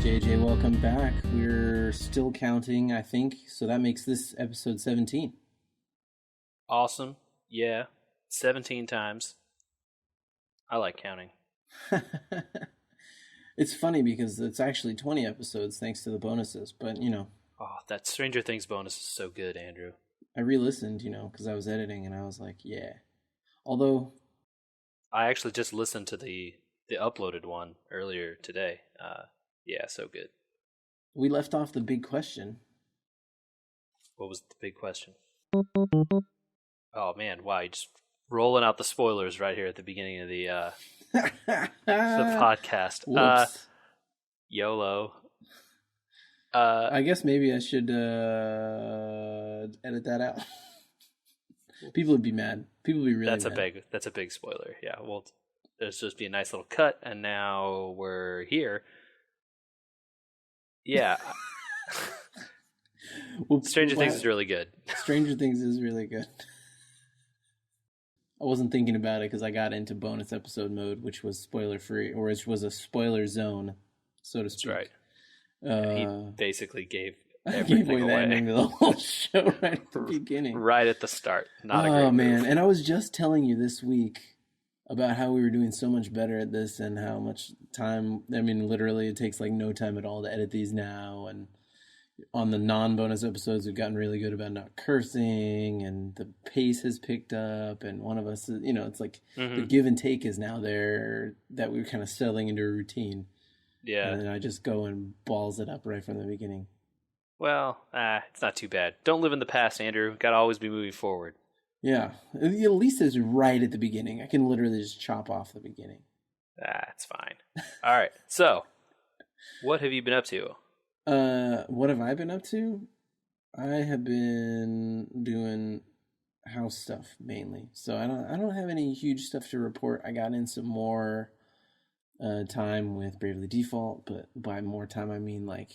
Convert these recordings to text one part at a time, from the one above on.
JJ, welcome back. We're still counting, I think, so that makes this episode 17. Awesome. Yeah. 17 times. I like counting. It's funny because it's actually 20 episodes thanks to the bonuses, but, Oh, that Stranger Things bonus is so good, Andrew. I re-listened, because I was editing and I was like, yeah. Although... I actually just listened to the uploaded one earlier today. Yeah, so good. We left off the big question. What was the big question? Oh, man, wow, you just rolling out the spoilers right here at the beginning of the podcast. Whoops. YOLO. I guess maybe I should edit that out. People would be mad. People would be really mad. That's a big spoiler. Yeah, well, there's just be a nice little cut, and now we're here. Yeah. Well, Stranger Things is really good. Stranger Things is really good. I wasn't thinking about it because I got into bonus episode mode, which was spoiler free, or which was a spoiler zone, so to speak. That's right. He basically gave everything away. The ending of the whole show right at the beginning. Right at the start. Not a great Oh, man. move. And I was just telling you this week about how we were doing so much better at this and how much time, literally it takes like no time at all to edit these now. And on the non-bonus episodes, we've gotten really good about not cursing, and the pace has picked up, and one of us, it's like the give and take is now there, that we're kind of settling into a routine. Yeah. And then I just go and balls it up right from the beginning. Well, it's not too bad. Don't live in the past, Andrew. Got to always be moving forward. Yeah. At least it's right at the beginning. I can literally just chop off the beginning. It's fine. All right. So, what have you been up to? What have I been up to? I have been doing house stuff mainly. So I don't have any huge stuff to report. I got in some more time with Bravely Default, but by more time I mean like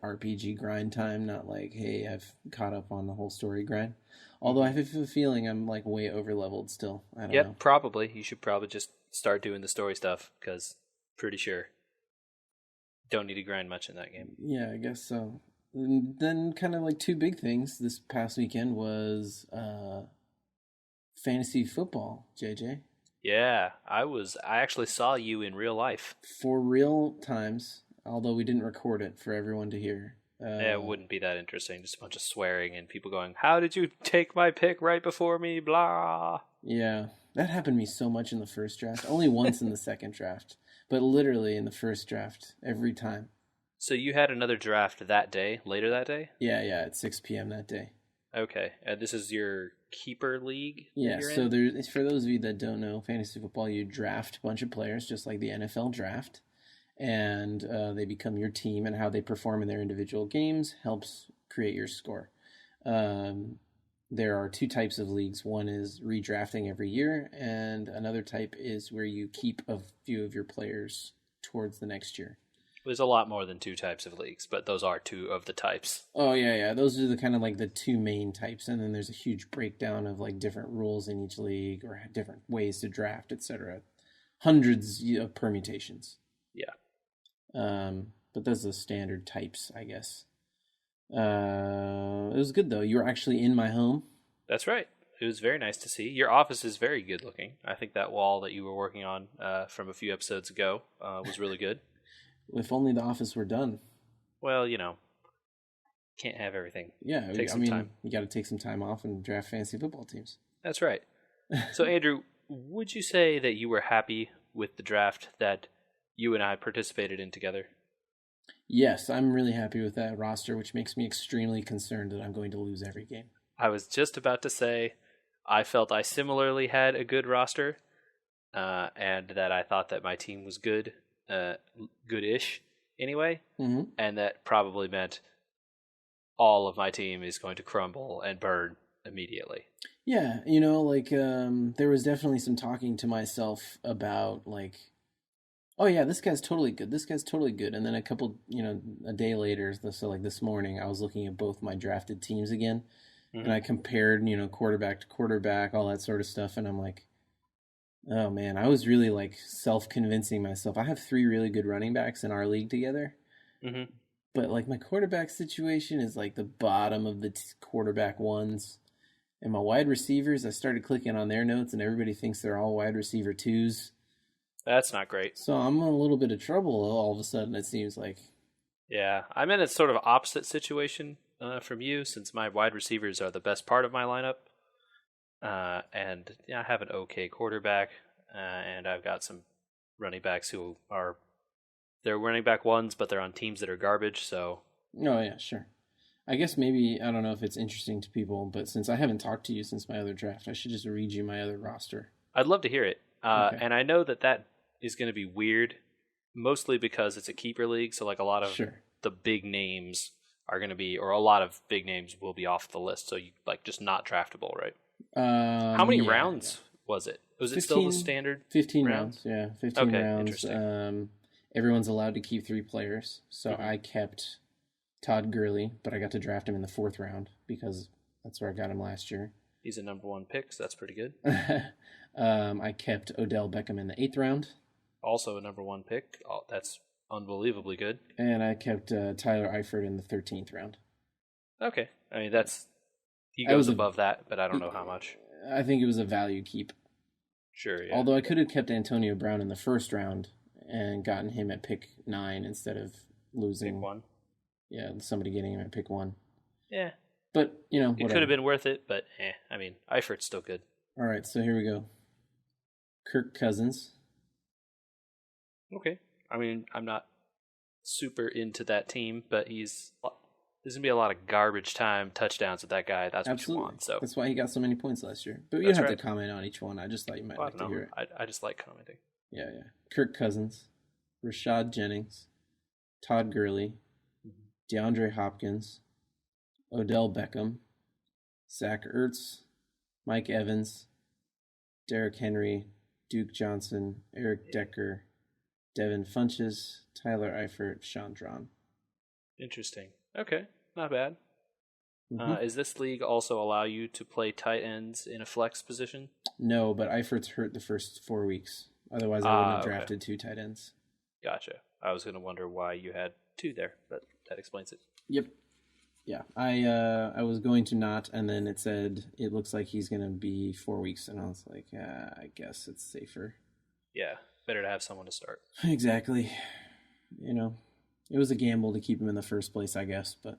RPG grind time, not like, hey, I've caught up on the whole story grind. Although I have a feeling I'm like way over leveled still. I don't know. Probably. You should probably just start doing the story stuff, because pretty sure don't need to grind much in that game. Yeah, I guess so. And then kind of like two big things this past weekend was fantasy football, JJ. Yeah, I actually saw you in real life. For real times, although we didn't record it for everyone to hear. It wouldn't be that interesting, just a bunch of swearing and people going, how did you take my pick right before me, blah. Yeah, that happened to me so much in the first draft. Only once in the second draft. But literally in the first draft, every time. So you had another draft that day, later that day? Yeah, at 6 p.m. that day. Okay, this is your keeper league? Yeah, so for those of you that don't know, fantasy football, you draft a bunch of players, just like the NFL draft, and they become your team, and how they perform in their individual games helps create your score. There are two types of leagues. One is redrafting every year, and another type is where you keep a few of your players towards the next year. There's a lot more than two types of leagues, but those are two of the types. Oh, yeah. Those are the kind of like the two main types, and then there's a huge breakdown of like different rules in each league or different ways to draft, etc. Hundreds of permutations. Yeah. But those are the standard types, I guess. It was good, though. You were actually in my home. That's right. It was very nice to see. Your office is very good looking. I think that wall that you were working on from a few episodes ago was really good. If only the office were done. Well, can't have everything. Yeah, take some time. You got to take some time off and draft fantasy football teams. That's right. So, Andrew, would you say that you were happy with the draft that you and I participated in together? Yes, I'm really happy with that roster, which makes me extremely concerned that I'm going to lose every game. I was just about to say I felt I similarly had a good roster, and that I thought that my team was good. Good-ish anyway, and that probably meant all of my team is going to crumble and burn immediately. Yeah, there was definitely some talking to myself about oh yeah, this guy's totally good. This guy's totally good. And then a day later, so like this morning, I was looking at both my drafted teams again, and I compared, quarterback to quarterback, all that sort of stuff, and I'm like, oh man, I was really like self-convincing myself. I have three really good running backs in our league together, but like my quarterback situation is like the bottom of the quarterback ones. And my wide receivers, I started clicking on their notes, and everybody thinks they're all wide receiver twos. That's not great. So I'm in a little bit of trouble all of a sudden, it seems like. Yeah, I'm in a sort of opposite situation from you, since my wide receivers are the best part of my lineup. And yeah, I have an okay quarterback, and I've got some running backs who they're running back ones, but they're on teams that are garbage, so... Oh, yeah, sure. I guess maybe, I don't know if it's interesting to people, but since I haven't talked to you since my other draft, I should just read you my other roster. I'd love to hear it. Okay. And I know that is going to be weird, mostly because it's a keeper league, so like a lot of the big names are going to be, or a lot of big names will be off the list, so you like just not draftable, right? How many rounds was it? Was 15, it still the standard? 15 rounds, yeah. 15 rounds. Everyone's allowed to keep 3 players, so I kept Todd Gurley, but I got to draft him in the 4th round because that's where I got him last year. He's a number 1 pick, so that's pretty good. I kept Odell Beckham in the 8th round. Also a number 1 pick. Oh, that's unbelievably good. And I kept Tyler Eifert in the 13th round. Okay. I mean, he goes above that, but I don't know how much. I think it was a value keep. Sure, yeah. Although I could have kept Antonio Brown in the 1st round and gotten him at pick 9 instead of losing. Pick 1. Yeah, somebody getting him at pick 1. Yeah. But, whatever. It could have been worth it, but I mean, Eifert's still good. All right, so here we go. Kirk Cousins. Okay. I mean, I'm not super into that team, but there's going to be a lot of garbage time touchdowns with that guy. That's what you want. So that's why he got so many points last year. But you don't have to comment on each one. I just thought you might like to hear it. I just like commenting. Yeah. Kirk Cousins, Rashad Jennings, Todd Gurley, DeAndre Hopkins, Odell Beckham, Zach Ertz, Mike Evans, Derrick Henry, Duke Johnson, Eric Decker, Devin Funches, Tyler Eifert, Sean Drawn. Interesting. Okay, not bad. Is this league also allow you to play tight ends in a flex position? No, but Eifert's hurt the first 4 weeks. Otherwise, I wouldn't have drafted 2 tight ends. Gotcha. I was going to wonder why you had 2 there, but that explains it. Yep. Yeah, I was going to not, and then it said it looks like he's going to be 4 weeks, and I was like, I guess it's safer. Yeah, better to have someone to start. Exactly. It was a gamble to keep him in the first place, I guess, but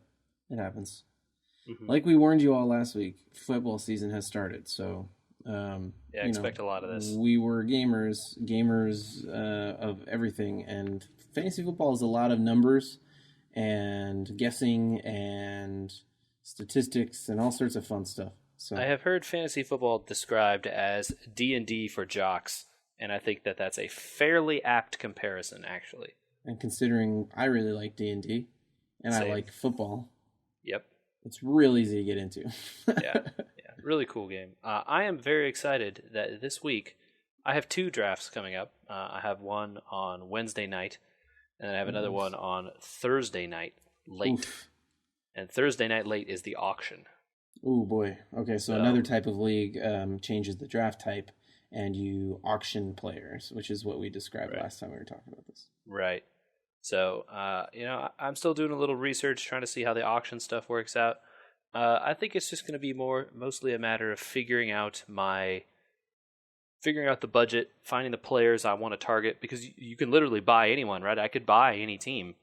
it happens. Like we warned you all last week, football season has started, so... expect a lot of this. We were gamers of everything, and fantasy football is a lot of numbers and guessing and statistics and all sorts of fun stuff. So I have heard fantasy football described as D&D for jocks, and I think that that's a fairly apt comparison, actually. And considering I really like D&D, and Same. I like football. Yep. It's real easy to get into. Yeah, really cool game. I am very excited that this week I have 2 drafts coming up. I have one on Wednesday night, and I have another one on Thursday night late. Oof. And Thursday night late is the auction. Oh boy. Okay, so another type of league changes the draft type, and you auction players, which is what we described last time we were talking about this. Right. So, I'm still doing a little research, trying to see how the auction stuff works out. I think it's just going to be mostly a matter of figuring out the budget, finding the players I want to target, because you can literally buy anyone, right? I could buy any team,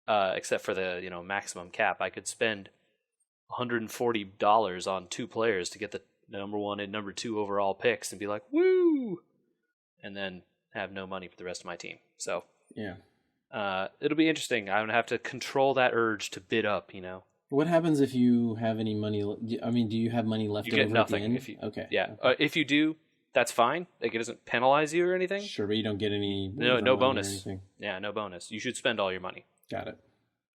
except for the maximum cap. I could spend $140 on 2 players to get the number 1 and number 2 overall picks and be like, woo, and then have no money for the rest of my team. So yeah. It'll be interesting. I'm going to have to control that urge to bid up, What happens if you have any money? I mean, do you have money left over? You get nothing. At the end? If you, okay. Yeah. Okay. If you do, that's fine. Like, it doesn't penalize you or anything. Sure, but you don't get any... No bonus. Yeah, no bonus. You should spend all your money. Got it.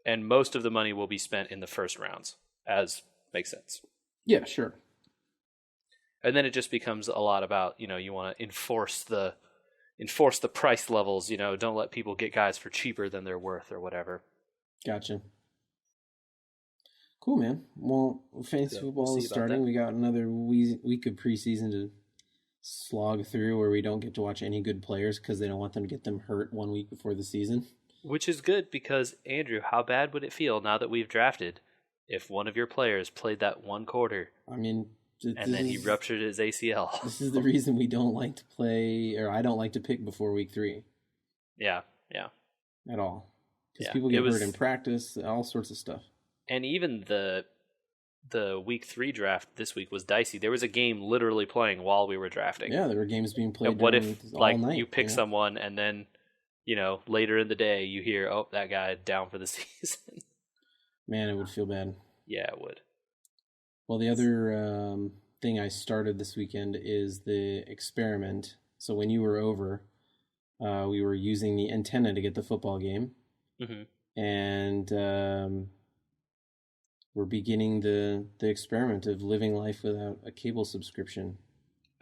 And most of the money will be spent in the first rounds, as makes sense. Yeah, sure. And then it just becomes a lot about, you want to enforce the enforce the price levels. Don't let people get guys for cheaper than they're worth or whatever. Gotcha. Cool, man. Well, fantasy football is starting. We got another week of preseason to slog through where we don't get to watch any good players because they don't want them to get them hurt 1 week before the season. Which is good because, Andrew, how bad would it feel now that we've drafted if one of your players played that one quarter? I mean, and then he ruptured his ACL. This is the reason we don't like to play, or I don't like to pick before week 3. Yeah. At all. Because people get hurt in practice, all sorts of stuff. And even the week 3 draft this week was dicey. There was a game literally playing while we were drafting. Yeah, there were games being played. And what if night, you pick someone and then later in the day you hear, oh, that guy down for the season? Man, it would feel bad. Yeah, it would. Well, the other thing I started this weekend is the experiment. So when you were over, we were using the antenna to get the football game. Mm-hmm. And we're beginning the experiment of living life without a cable subscription.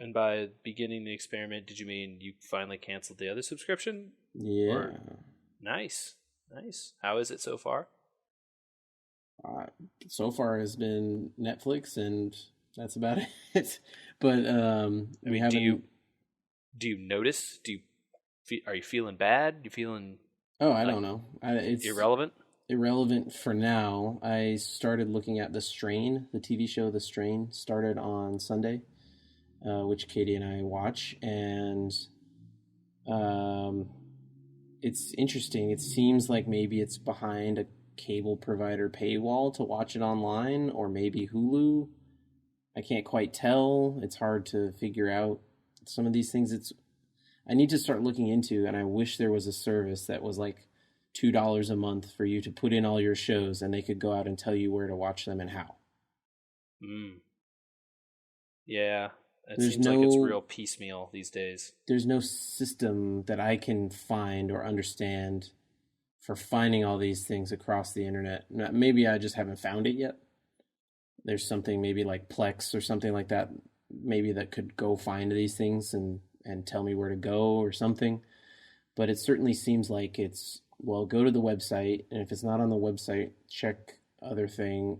And by beginning the experiment, did you mean you finally canceled the other subscription? Yeah. Nice. How is it so far? So far has been Netflix, and that's about it. But we haven't. Do you notice? Are you feeling bad? You feeling? Oh, I don't know. It's irrelevant. Irrelevant for now. I started looking at The Strain, the TV show The Strain, started on Sunday, which Katie and I watch, and it's interesting. It seems like maybe it's behind a cable provider paywall to watch it online, or maybe Hulu. I can't quite tell. It's hard to figure out some of these things. I need to start looking into, and I wish there was a service that was like $2 a month for you to put in all your shows and they could go out and tell you where to watch them and how. Yeah. It seems like it's real piecemeal these days. There's no system that I can find or understand for finding all these things across the internet. Maybe I just haven't found it yet. There's something maybe like Plex or something like that, maybe that could go find these things and tell me where to go or something. But it certainly seems like it's, well, go to the website, and if it's not on the website, check other thing,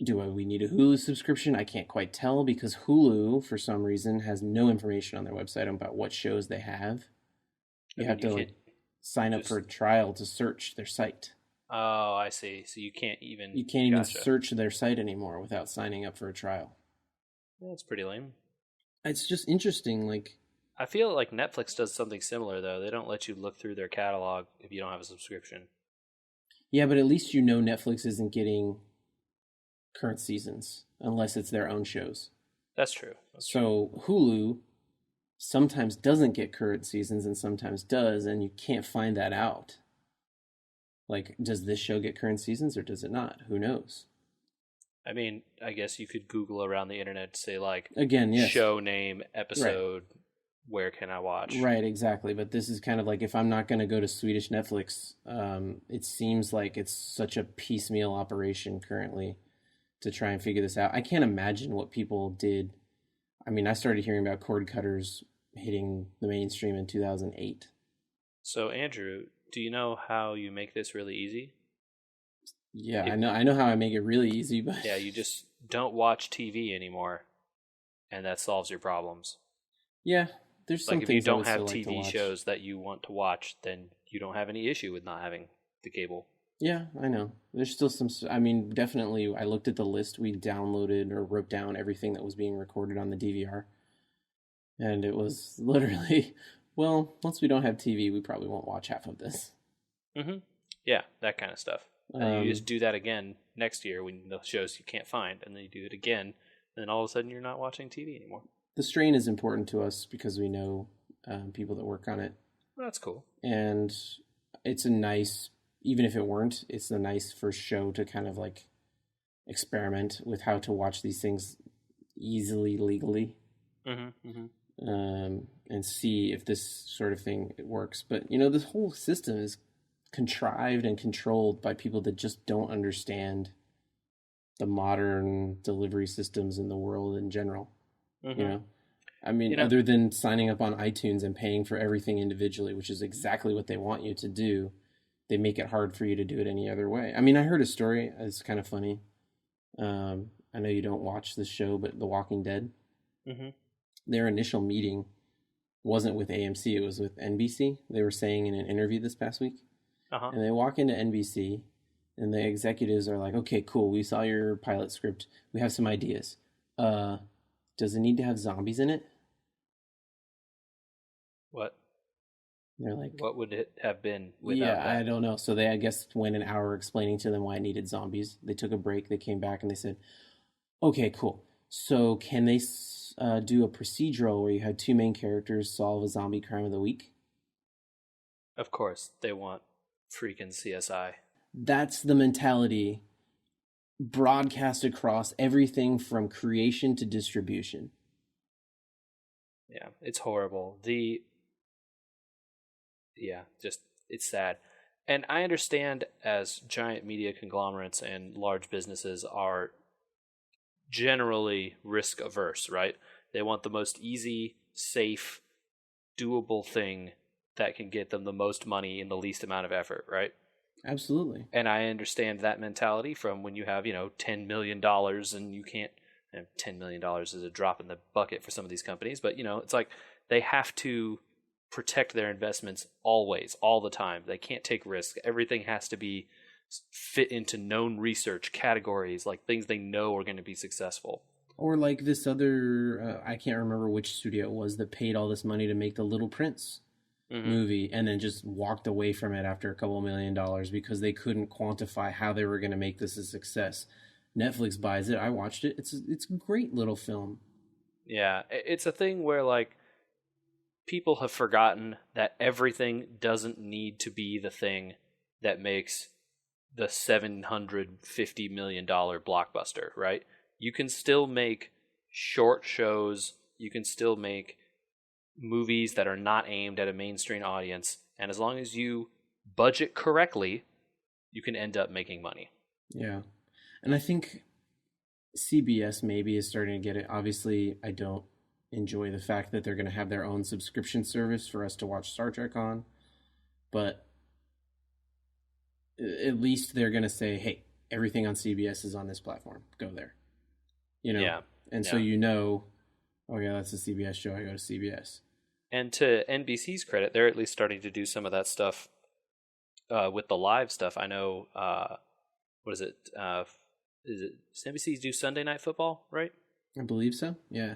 Do we need a Hulu subscription? I can't quite tell, because Hulu, for some reason, has no information on their website about what shows they have. You have to sign up for a trial to search their site. Oh, I see. So you can't even search their site anymore without signing up for a trial. Well, that's pretty lame. It's just interesting, I feel like Netflix does something similar, though. They don't let you look through their catalog if you don't have a subscription. Yeah, but at least Netflix isn't getting current seasons unless it's their own shows. That's true. So Hulu sometimes doesn't get current seasons and sometimes does, and you can't find that out. Does this show get current seasons or does it not? Who knows? I mean, I guess you could Google around the internet to say, again, yes, show name, episode, right. Where can I watch? Right, exactly. But this is kind of if I'm not going to go to Swedish Netflix, it seems like it's such a piecemeal operation currently to try and figure this out. I can't imagine what people did. I mean, I started hearing about cord cutters hitting the mainstream in 2008. So, Andrew, do you know how you make this really easy? Yeah, I know how I make it really easy, but yeah, you just don't watch TV anymore, and that solves your problems. Yeah, there's some if you don't have TV shows that you want to watch, then you don't have any issue with not having the cable. Yeah, I know. There's still some. I mean, definitely. I looked at the list. We downloaded or wrote down everything that was being recorded on the DVR, and it was literally, well, once we don't have TV, we probably won't watch half of this. Mm-hmm. Yeah, that kind of stuff. And you just do that again next year when the shows you can't find, and then you do it again, and then all of a sudden you're not watching TV anymore. The Strain is important to us because we know people that work on it. Well, that's cool. And it's a nice, even if it weren't, it's a nice first show to kind of experiment with how to watch these things easily, legally. Mm-hmm. Mm-hmm. And see if this sort of thing works. But, this whole system is contrived and controlled by people that just don't understand the modern delivery systems in the world in general. Mm-hmm. I mean, You know, other than signing up on iTunes and paying for everything individually, which is exactly what they want you to do, they make it hard for you to do it any other way. I mean, I heard a story. It's kind of funny. I know you don't watch this show, but The Walking Dead, mm-hmm. their initial meeting wasn't with AMC, it was with NBC. They were saying in an interview this past week. Uh-huh. And they walk into NBC, and the executives are like, okay, cool, we saw your pilot script. We have some ideas. Does it need to have zombies in it? What? They're like, what would it have been without yeah, that? I don't know. So they, I guess, went an hour explaining to them why it needed zombies. They took a break. They came back and they said, okay, cool. So can they do a procedural where you had two main characters solve a zombie crime of the week? Of course, they want freaking CSI. That's the mentality broadcast across everything from creation to distribution. Yeah, it's horrible. Just it's sad. And I understand as giant media conglomerates and large businesses are generally risk averse, right? They want the most easy, safe, doable thing that can get them the most money in the least amount of effort, right? Absolutely. And I understand that mentality from when you have, $10 million and you can't, and $10 million is a drop in the bucket for some of these companies, but it's like they have to protect their investments always, all the time. They can't take risks. Everything has to be fit into known research categories, like things they know are going to be successful. Or like this other, I can't remember which studio it was that paid all this money to make the Little Prince movie and then just walked away from it after a couple $1 million because they couldn't quantify how they were going to make this a success. Netflix buys it. I watched it. It's a great little film. Yeah, it's a thing where like people have forgotten that everything doesn't need to be the thing that makes the $750 million blockbuster, right? You can still make short shows. You can still make movies that are not aimed at a mainstream audience. And as long as you budget correctly, you can end up making money. Yeah. And I think CBS maybe is starting to get it. Obviously, I don't enjoy the fact that they're going to have their own subscription service for us to watch Star Trek on. But at least they're going to say, hey, everything on CBS is on this platform. Go there. Yeah. And so oh yeah, that's a CBS show. I go to CBS. And to NBC's credit, they're at least starting to do some of that stuff with the live stuff. I know, what is it? Does NBC do Sunday Night Football, right? I believe so, yeah.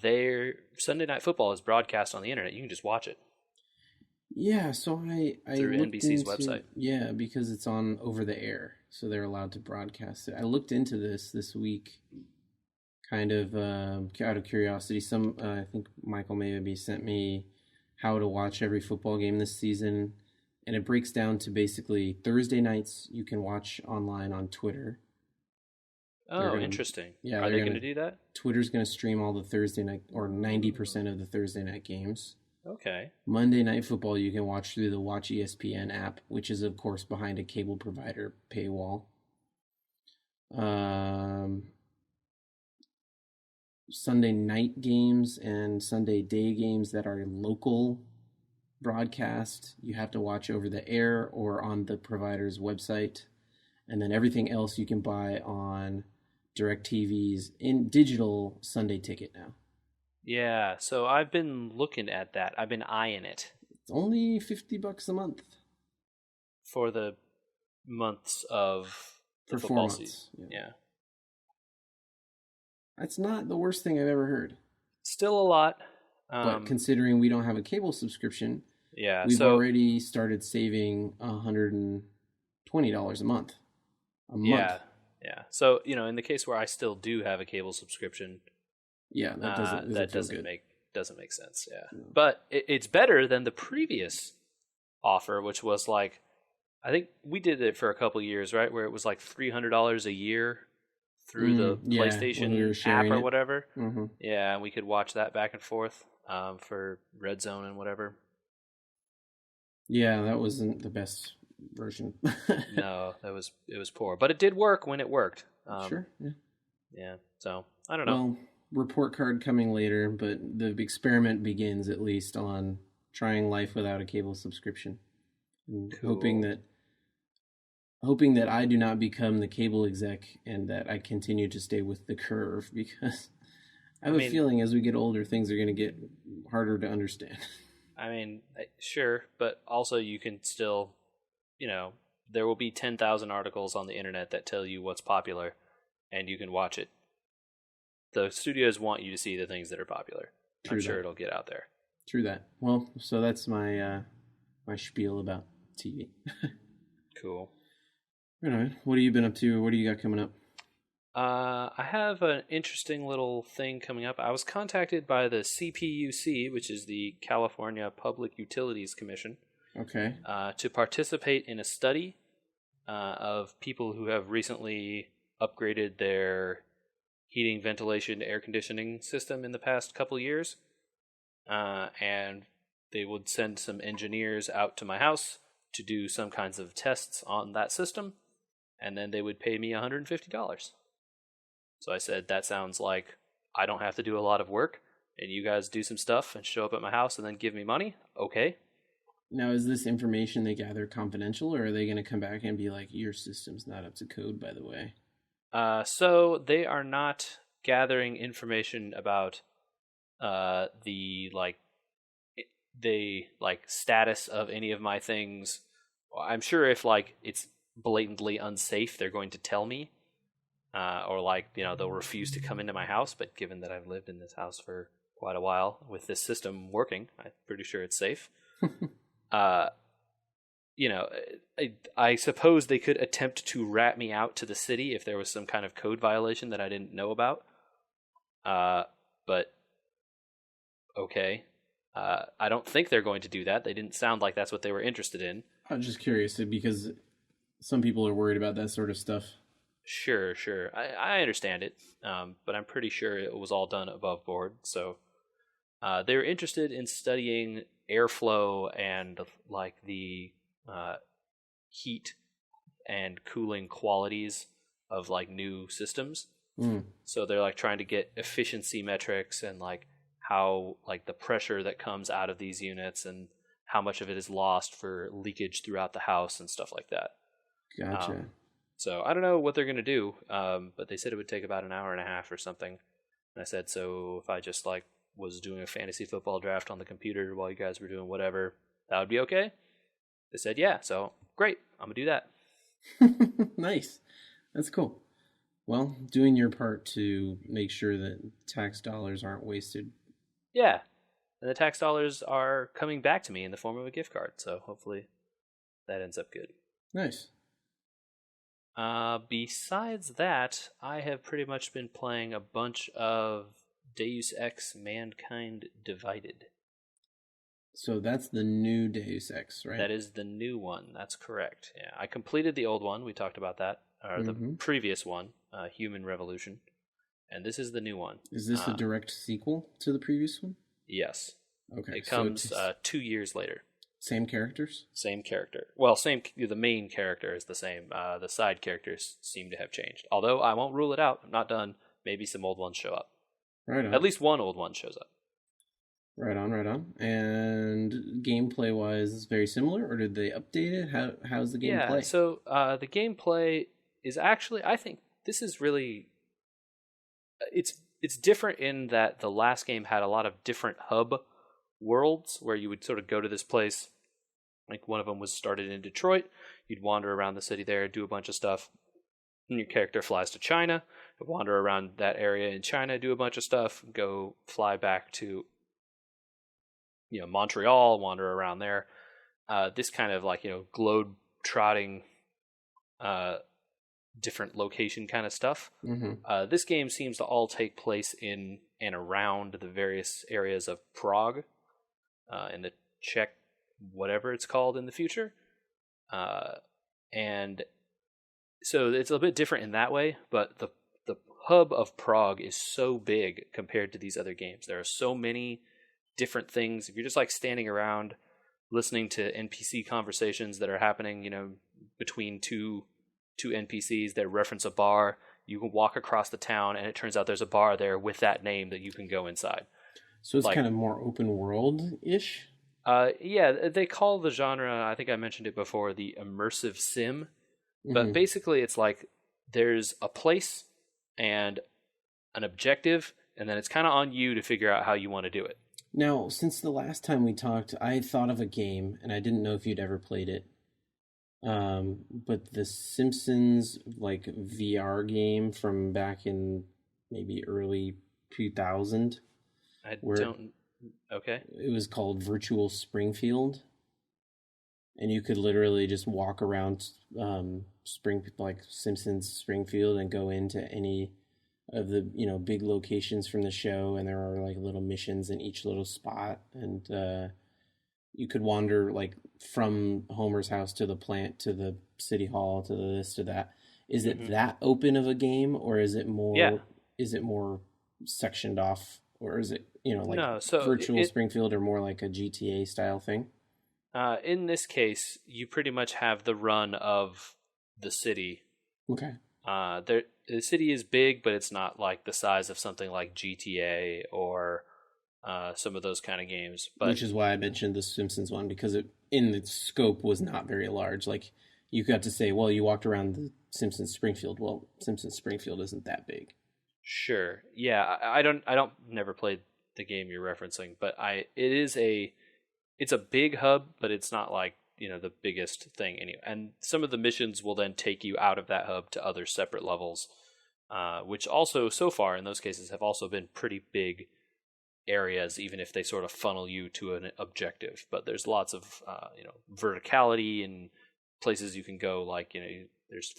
Their Sunday Night Football is broadcast on the internet. You can just watch it. Yeah, so I through looked NBC's into, website. Yeah, because it's on over the air, so they're allowed to broadcast it. I looked into this week, kind of out of curiosity. I think Michael maybe sent me how to watch every football game this season, and it breaks down to basically Thursday nights you can watch online on Twitter. Oh, interesting. Yeah, are they going to do that? Twitter's going to stream all the Thursday night, or 90% of the Thursday night games. Okay. Monday Night Football you can watch through the Watch ESPN app, which is, of course, behind a cable provider paywall. Sunday night games and Sunday day games that are local broadcast, you have to watch over the air or on the provider's website. And then everything else you can buy on DirecTV's in digital Sunday ticket now. Yeah, so I've been looking at that. I've been eyeing it. It's only $50 a month. For the months of the football season. Yeah. That's not the worst thing I've ever heard. Still a lot. But considering we don't have a cable subscription, we've already started saving $120 a month. Yeah. So, in the case where I still do have a cable subscription, that doesn't make sense. Yeah. No. But it's better than the previous offer, which was like, I think we did it for a couple of years, right? Where it was like $300 a year through the PlayStation app or whatever. Mm-hmm. Yeah, and we could watch that back and forth for Red Zone and whatever. Yeah, that wasn't the best version. No, it was poor, but it did work when it worked. Sure. Yeah. So I don't know. Well, report card coming later, but the experiment begins at least on trying life without a cable subscription. And Cool. hoping that I do not become the cable exec and that I continue to stay with the curve, because I have a feeling as we get older, things are going to get harder to understand. I mean, sure, but also you can still, there will be 10,000 articles on the internet that tell you what's popular, and you can watch it. The studios want you to see the things that are popular. I'm sure it'll get out there. True that. Well, so that's my my spiel about TV. Cool. Right. What have you been up to? What do you got coming up? I have an interesting little thing coming up. I was contacted by the CPUC, which is the California Public Utilities Commission. Okay. To participate in a study of people who have recently upgraded their heating, ventilation, air conditioning system in the past couple years. And they would send some engineers out to my house to do some kinds of tests on that system, and then they would pay me $150. So I said, that sounds like I don't have to do a lot of work, and you guys do some stuff and show up at my house and then give me money. Okay. Now, is this information they gather confidential, or are they going to come back and be like, your system's not up to code, by the way? So they are not gathering information about the status of any of my things. I'm sure if it's blatantly unsafe, they're going to tell me, or they'll refuse to come into my house. But given that I've lived in this house for quite a while with this system working, I'm pretty sure it's safe. I suppose they could attempt to rat me out to the city if there was some kind of code violation that I didn't know about. But okay. I don't think they're going to do that. They didn't sound like that's what they were interested in. I'm just curious because some people are worried about that sort of stuff. Sure. I understand it, but I'm pretty sure it was all done above board. So they were interested in studying airflow and the heat and cooling qualities of new systems. So they're trying to get efficiency metrics and how the pressure that comes out of these units and how much of it is lost for leakage throughout the house and stuff like that. Gotcha. So I don't know what they're going to do, but they said it would take about an hour and a half or something. And I said, so if I just was doing a fantasy football draft on the computer while you guys were doing whatever, that would be okay? They said, yeah, so great, I'm going to do that. Nice. That's cool. Well, doing your part to make sure that tax dollars aren't wasted. Yeah, and the tax dollars are coming back to me in the form of a gift card, so hopefully that ends up good. Nice. Besides that, I have pretty much been playing a bunch of Deus Ex Mankind Divided. So that's the new Deus Ex, right? That is the new one, that's correct. Yeah, I completed the old one, we talked about that, or the previous one, Human Revolution, and this is the new one. Is this a direct sequel to the previous one? Yes. Okay. It comes 2 years later. Same characters? Same character. Well, the main character is the same. The side characters seem to have changed. Although I won't rule it out. I'm not done. Maybe some old ones show up. Right on. At least one old one shows up. Right on. And gameplay-wise, is it very similar, or did they update it? How's the gameplay? Yeah, so the gameplay is actually, I think this is really... It's different in that the last game had a lot of different hub worlds where you would sort of go to this place. One of them was started in Detroit. You'd wander around the city there, do a bunch of stuff. And your character flies to China, wander around that area in China, do a bunch of stuff, go fly back to Montreal, wander around there. This kind of globe-trotting different location kind of stuff. Mm-hmm. This game seems to all take place in and around the various areas of Prague, in the Czech, whatever it's called in the future. And so it's a bit different in that way, but the hub of Prague is so big compared to these other games. There are so many different things. If you're just standing around listening to NPC conversations that are happening, between two NPCs that reference a bar, you can walk across the town, and it turns out there's a bar there with that name that you can go inside. So it's kind of more open world-ish? Yeah, they call the genre, I think I mentioned it before, the immersive sim. But basically it's like there's a place and an objective, and then it's kind of on you to figure out how you want to do it. Now, since the last time we talked, I thought of a game, and I didn't know if you'd ever played it. But the Simpsons like VR game from back in maybe early 2000, I where don't. Okay. it was called Virtual Springfield, and you could literally just walk around like Simpsons Springfield and go into any of the big locations from the show, and there are like little missions in each little spot, and you could wander like from Homer's house to the plant to the city hall to this to that. Is it that open of a game, or is it more? Yeah. Is it more sectioned off, or is it like No, so Virtual Springfield, or more like a GTA style thing? in this case, you pretty much have the run of the city. Okay. The city is big, but it's not like the size of something like GTA or some of those kind of games. But which is why I mentioned the Simpsons one, because it in its scope was not very large. Like you got to say, well, you walked around the Simpsons Springfield. Well, Simpsons Springfield isn't that big. sure, yeah, I don't never played the game you're referencing, but it's a big hub, but it's not like the biggest thing anyway. And some of the missions will then take you out of that hub to other separate levels, which also so far in those cases have also been pretty big areas, even if they sort of funnel you to an objective. But there's lots of verticality and places you can go. Like there's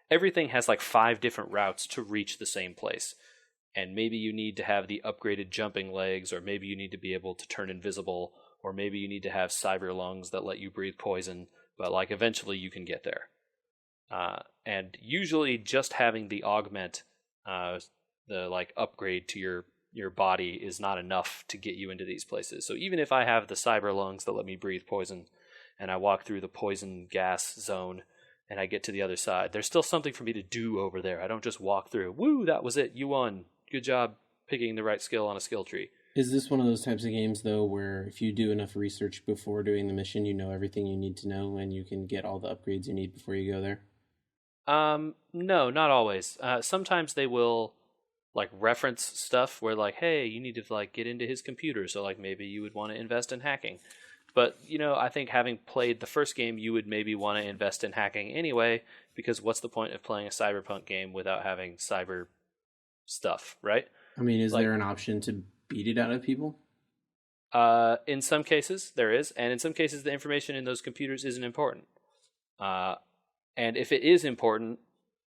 everything has like 5 different routes to reach the same place. And maybe you need to have the upgraded jumping legs, or maybe you need to be able to turn invisible, or maybe you need to have cyber lungs that let you breathe poison, but like eventually you can get there. And usually just having the augment, the like upgrade to your body is not enough to get you into these places. So even if I have the cyber lungs that let me breathe poison, and I walk through the poison gas zone, and I get to the other side, there's still something for me to do over there. I don't just walk through. Woo, that was it. You won. Good job picking the right skill on a skill tree. Is this one of those types of games, though, where if you do enough research before doing the mission, you know everything you need to know, and you can get all the upgrades you need before you go there? No, not always. Sometimes they will like reference stuff where like, hey, you need to like get into his computer, so like maybe you would want to invest in hacking. But I think having played the first game, you would maybe want to invest in hacking anyway, because what's the point of playing a cyberpunk game without having cyber stuff, right? I mean, is there an option to beat it out of people? In some cases there is, and in some cases the information in those computers isn't important. And if it is important,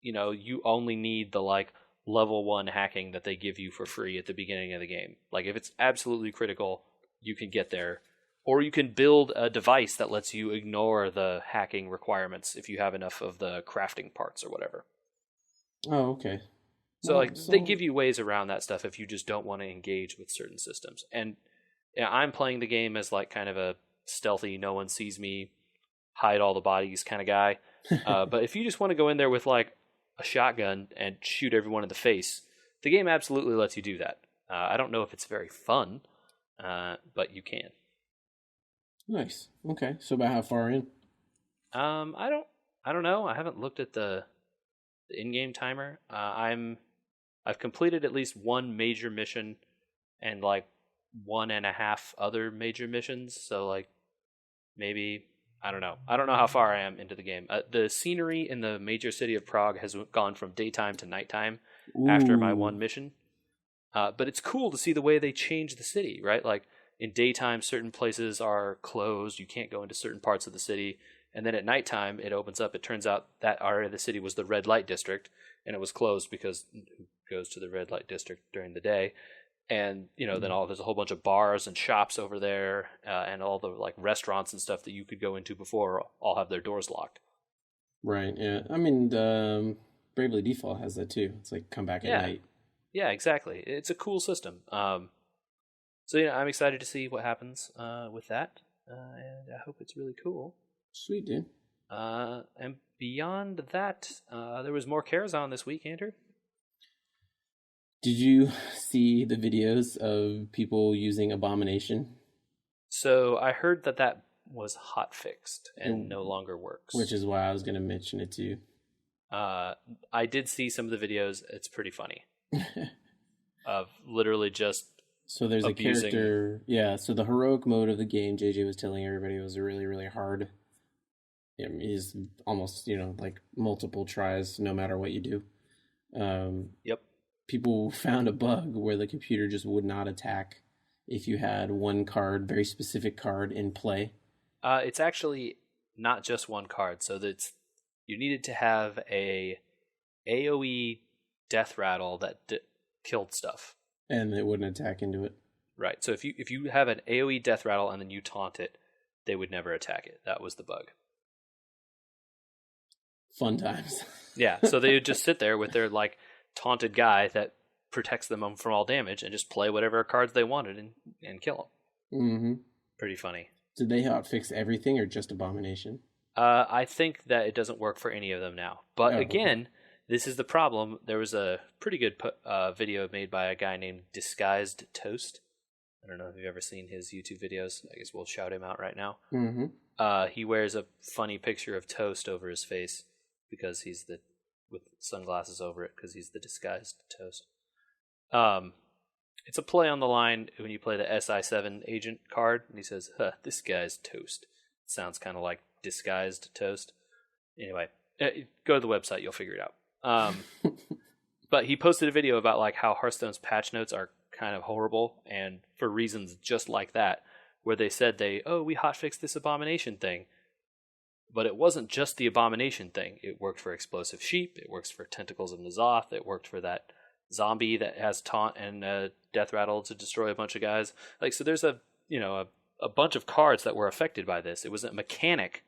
you only need the like level 1 hacking that they give you for free at the beginning of the game. Like if it's absolutely critical, you can get there. Or you can build a device that lets you ignore the hacking requirements if you have enough of the crafting parts or whatever. Oh, okay. So they give you ways around that stuff if you just don't want to engage with certain systems. And I'm playing the game as like kind of a stealthy, no one sees me, hide all the bodies kind of guy. But if you just want to go in there with like a shotgun and shoot everyone in the face, the game absolutely lets you do that. I don't know if it's very fun, but you can. Nice. Okay. So about how far in? I don't know. I haven't looked at the in-game timer. I've completed at least one major mission and like 1.5 other major missions. So like maybe I don't know. I don't know how far I am into the game. The scenery in the major city of Prague has gone from daytime to nighttime after my one mission. But it's cool to see the way they change the city, right? Like in daytime, certain places are closed. You can't go into certain parts of the city. And then at nighttime, it opens up. It turns out that area of the city was the red light district, and it was closed because who goes to the red light district during the day? And then there's a whole bunch of bars and shops over there, and all the like restaurants and stuff that you could go into before all have their doors locked. Right. Yeah. I mean, Bravely Default has that too. It's like come back at night. Yeah, exactly. It's a cool system. So I'm excited to see what happens with that, and I hope it's really cool. Sweet, dude. And beyond that, there was more Karazhan this week, Andrew. Did you see the videos of people using Abomination? So I heard that was hot fixed and no longer works. Which is why I was going to mention it to you. I did see some of the videos. It's pretty funny. Of literally just so there's abusing. A character. Yeah, so the heroic mode of the game, JJ was telling everybody, was really, really hard. Is almost, like multiple tries no matter what you do. Yep. People found a bug where the computer just would not attack if you had one card, very specific card in play. It's actually not just one card. So that's you needed to have a AoE death rattle that killed stuff. And it wouldn't attack into it. Right. So if you have an AoE death rattle and then you taunt it, they would never attack it. That was the bug. Fun times. Yeah, so they would just sit there with their like taunted guy that protects them from all damage and just play whatever cards they wanted and kill them. Mm-hmm. Pretty funny. Did they hotfix everything or just Abomination? I think that it doesn't work for any of them now. But again, this is the problem. There was a pretty good video made by a guy named Disguised Toast. I don't know if you've ever seen his YouTube videos. I guess we'll shout him out right now. Mm-hmm. He wears a funny picture of toast over his face because he's with sunglasses over it because he's the disguised toast. It's a play on the line when you play the SI7 agent card, and he says, this guy's toast. It sounds kind of like disguised toast. Anyway, go to the website, you'll figure it out. But he posted a video about like how Hearthstone's patch notes are kind of horrible, and for reasons just like that, where they said we hotfixed this Abomination thing. But it wasn't just the Abomination thing. It worked for Explosive Sheep. It works for Tentacles of N'Zoth. It worked for that zombie that has taunt and death rattle to destroy a bunch of guys. Like, so there's a bunch of cards that were affected by this. It was a mechanic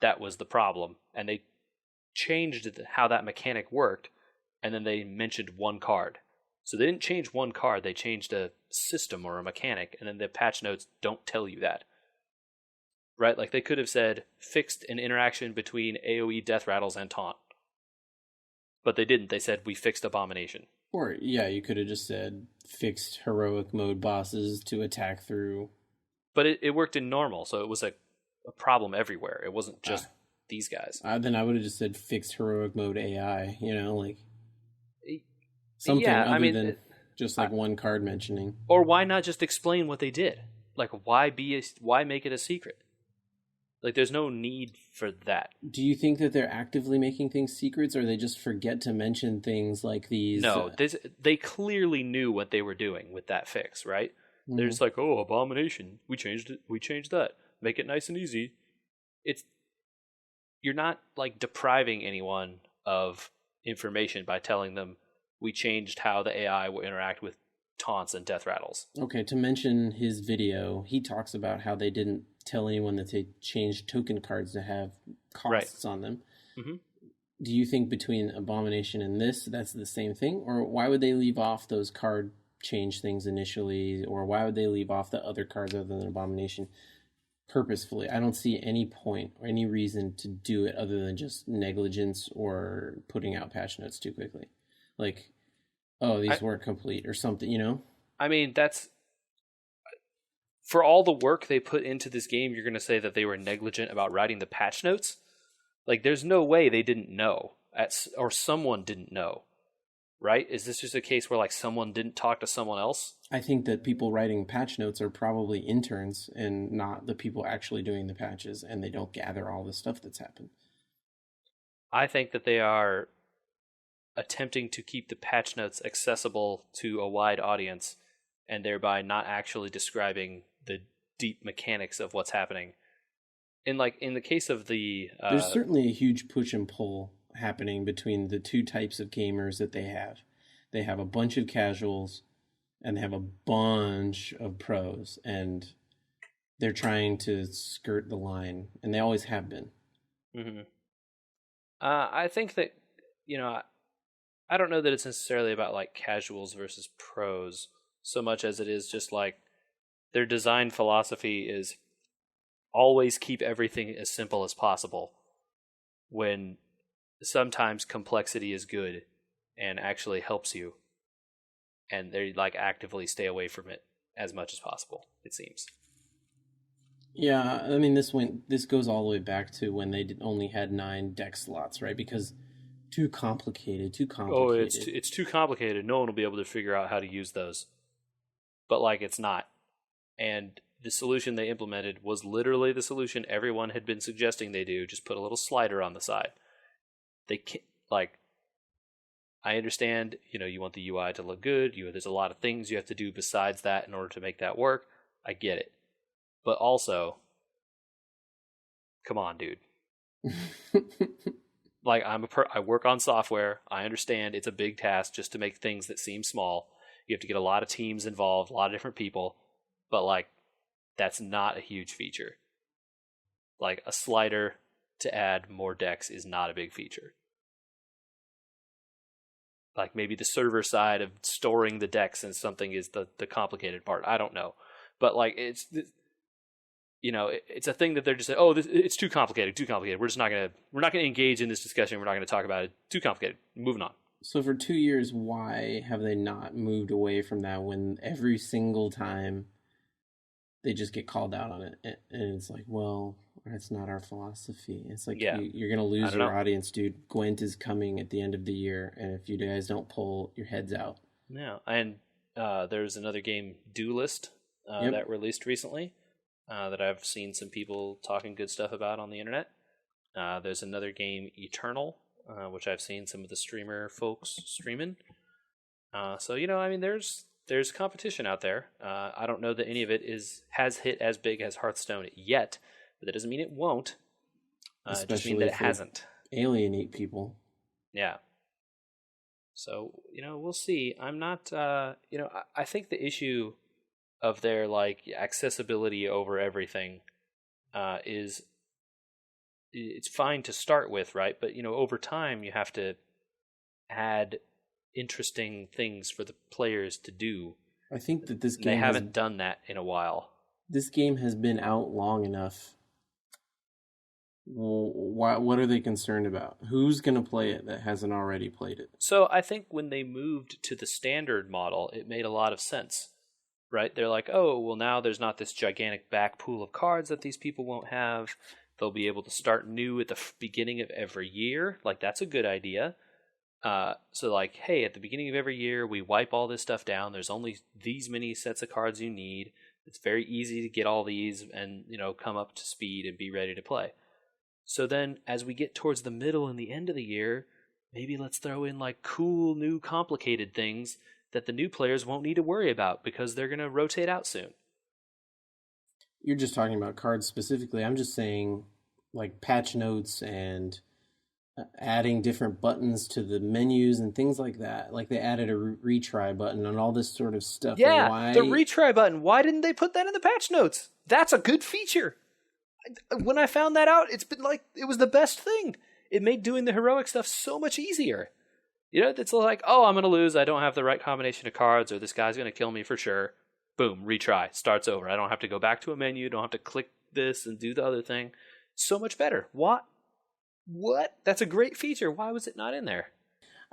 that was the problem, and they changed how that mechanic worked, and then they mentioned one card. So they didn't change one card. They changed a system or a mechanic, and then the patch notes don't tell you that. Right? Like, they could have said, fixed an interaction between AoE death rattles and taunt. But they didn't. They said, we fixed Abomination. Or, yeah, you could have just said, fixed heroic mode bosses to attack through. But it worked in normal, so it was a problem everywhere. It wasn't just these guys. Then I would have just said, fixed heroic mode AI, like something other than just like one card mentioning. Or why not just explain what they did? Like, why make it a secret? Like, there's no need for that. Do you think that they're actively making things secrets, or they just forget to mention things like these? No, they clearly knew what they were doing with that fix, right? Mm-hmm. They're just like, Abomination. We changed it. We changed that. Make it nice and easy. You're not, like, depriving anyone of information by telling them we changed how the AI will interact with taunts and death rattles. Okay, to mention his video, he talks about how they didn't tell anyone that they changed token cards to have costs on them. Mm-hmm. Do you think between Abomination and this, that's the same thing? Or why would they leave off those card change things initially? Or why would they leave off the other cards other than Abomination purposefully? I don't see any point or any reason to do it other than just negligence or putting out patch notes too quickly. Like, these weren't complete or something, I mean, that's... For all the work they put into this game, you're going to say that they were negligent about writing the patch notes? Like, there's no way they didn't know, or someone didn't know, right? Is this just a case where, like, someone didn't talk to someone else? I think that people writing patch notes are probably interns and not the people actually doing the patches, and they don't gather all the stuff that's happened. I think that they are attempting to keep the patch notes accessible to a wide audience, and thereby not actually describing the deep mechanics of what's happening. In the case of the... There's certainly a huge push and pull happening between the two types of gamers that they have. They have a bunch of casuals, and they have a bunch of pros, and they're trying to skirt the line, and they always have been. Mm-hmm. I think that, I don't know that it's necessarily about, like, casuals versus pros so much as it is just, like, their design philosophy is always keep everything as simple as possible. when sometimes complexity is good and actually helps you, and they like actively stay away from it as much as possible, it seems. Yeah, I mean this goes all the way back to when they only had 9 deck slots, right? Because too complicated. Oh, it's too complicated. No one will be able to figure out how to use those. But like it's not. And the solution they implemented was literally the solution everyone had been suggesting they do. Just put a little slider on the side. They can't, like, I understand, you want the UI to look good. There's a lot of things you have to do besides that in order to make that work. I get it. But also, come on, dude. Like, I work on software. I understand it's a big task just to make things that seem small. You have to get a lot of teams involved, a lot of different people. But, like, that's not a huge feature. Like, a slider to add more decks is not a big feature. Like, maybe the server side of storing the decks and something is the complicated part. I don't know. But, like, it's a thing that they're just saying, it's too complicated. We're not going to engage in this discussion. We're not going to talk about it. Too complicated. Moving on. So for 2 years, why have they not moved away from that when every single time they just get called out on it? And it's like, well, that's not our philosophy. It's like, you're going to lose your audience, dude. Gwent is coming at the end of the year, and if you guys don't pull your heads out. Yeah, and there's another game, Duelist, that released recently that I've seen some people talking good stuff about on the internet. There's another game, Eternal, which I've seen some of the streamer folks streaming. So, there's competition out there. I don't know that any of it has hit as big as Hearthstone yet, but that doesn't mean it won't. It just means that it hasn't. Alienate people. Yeah. So, we'll see. I'm not, I think the issue of their, like, accessibility over everything is, it's fine to start with, right? But, over time you have to add interesting things for the players to do. I think that this game they haven't done that in a while. This game has been out long enough. What are they concerned about? Who's going to play it that hasn't already played it? So I think when they moved to the standard model, it made a lot of sense, right? They're like, oh, well, now there's not this gigantic back pool of cards that these people won't have. They'll be able to start new at the beginning of every year. Like, that's a good idea. So, like, hey, at the beginning of every year, we wipe all this stuff down. There's only these many sets of cards you need. It's very easy to get all these and, come up to speed and be ready to play. So then, as we get towards the middle and the end of the year, maybe let's throw in, like, cool, new, complicated things that the new players won't need to worry about because they're going to rotate out soon. You're just talking about cards specifically. I'm just saying, like, patch notes and adding different buttons to the menus and things like that. Like, they added a retry button and all this sort of stuff. Yeah, the retry button. Why didn't they put that in the patch notes? That's a good feature. When I found that out, it's been like, it was the best thing. It made doing the heroic stuff so much easier. It's like, oh, I'm going to lose. I don't have the right combination of cards, or this guy's going to kill me for sure. Boom, retry, starts over. I don't have to go back to a menu. Don't have to click this and do the other thing. So much better. What? That's a great feature. Why was it not in there?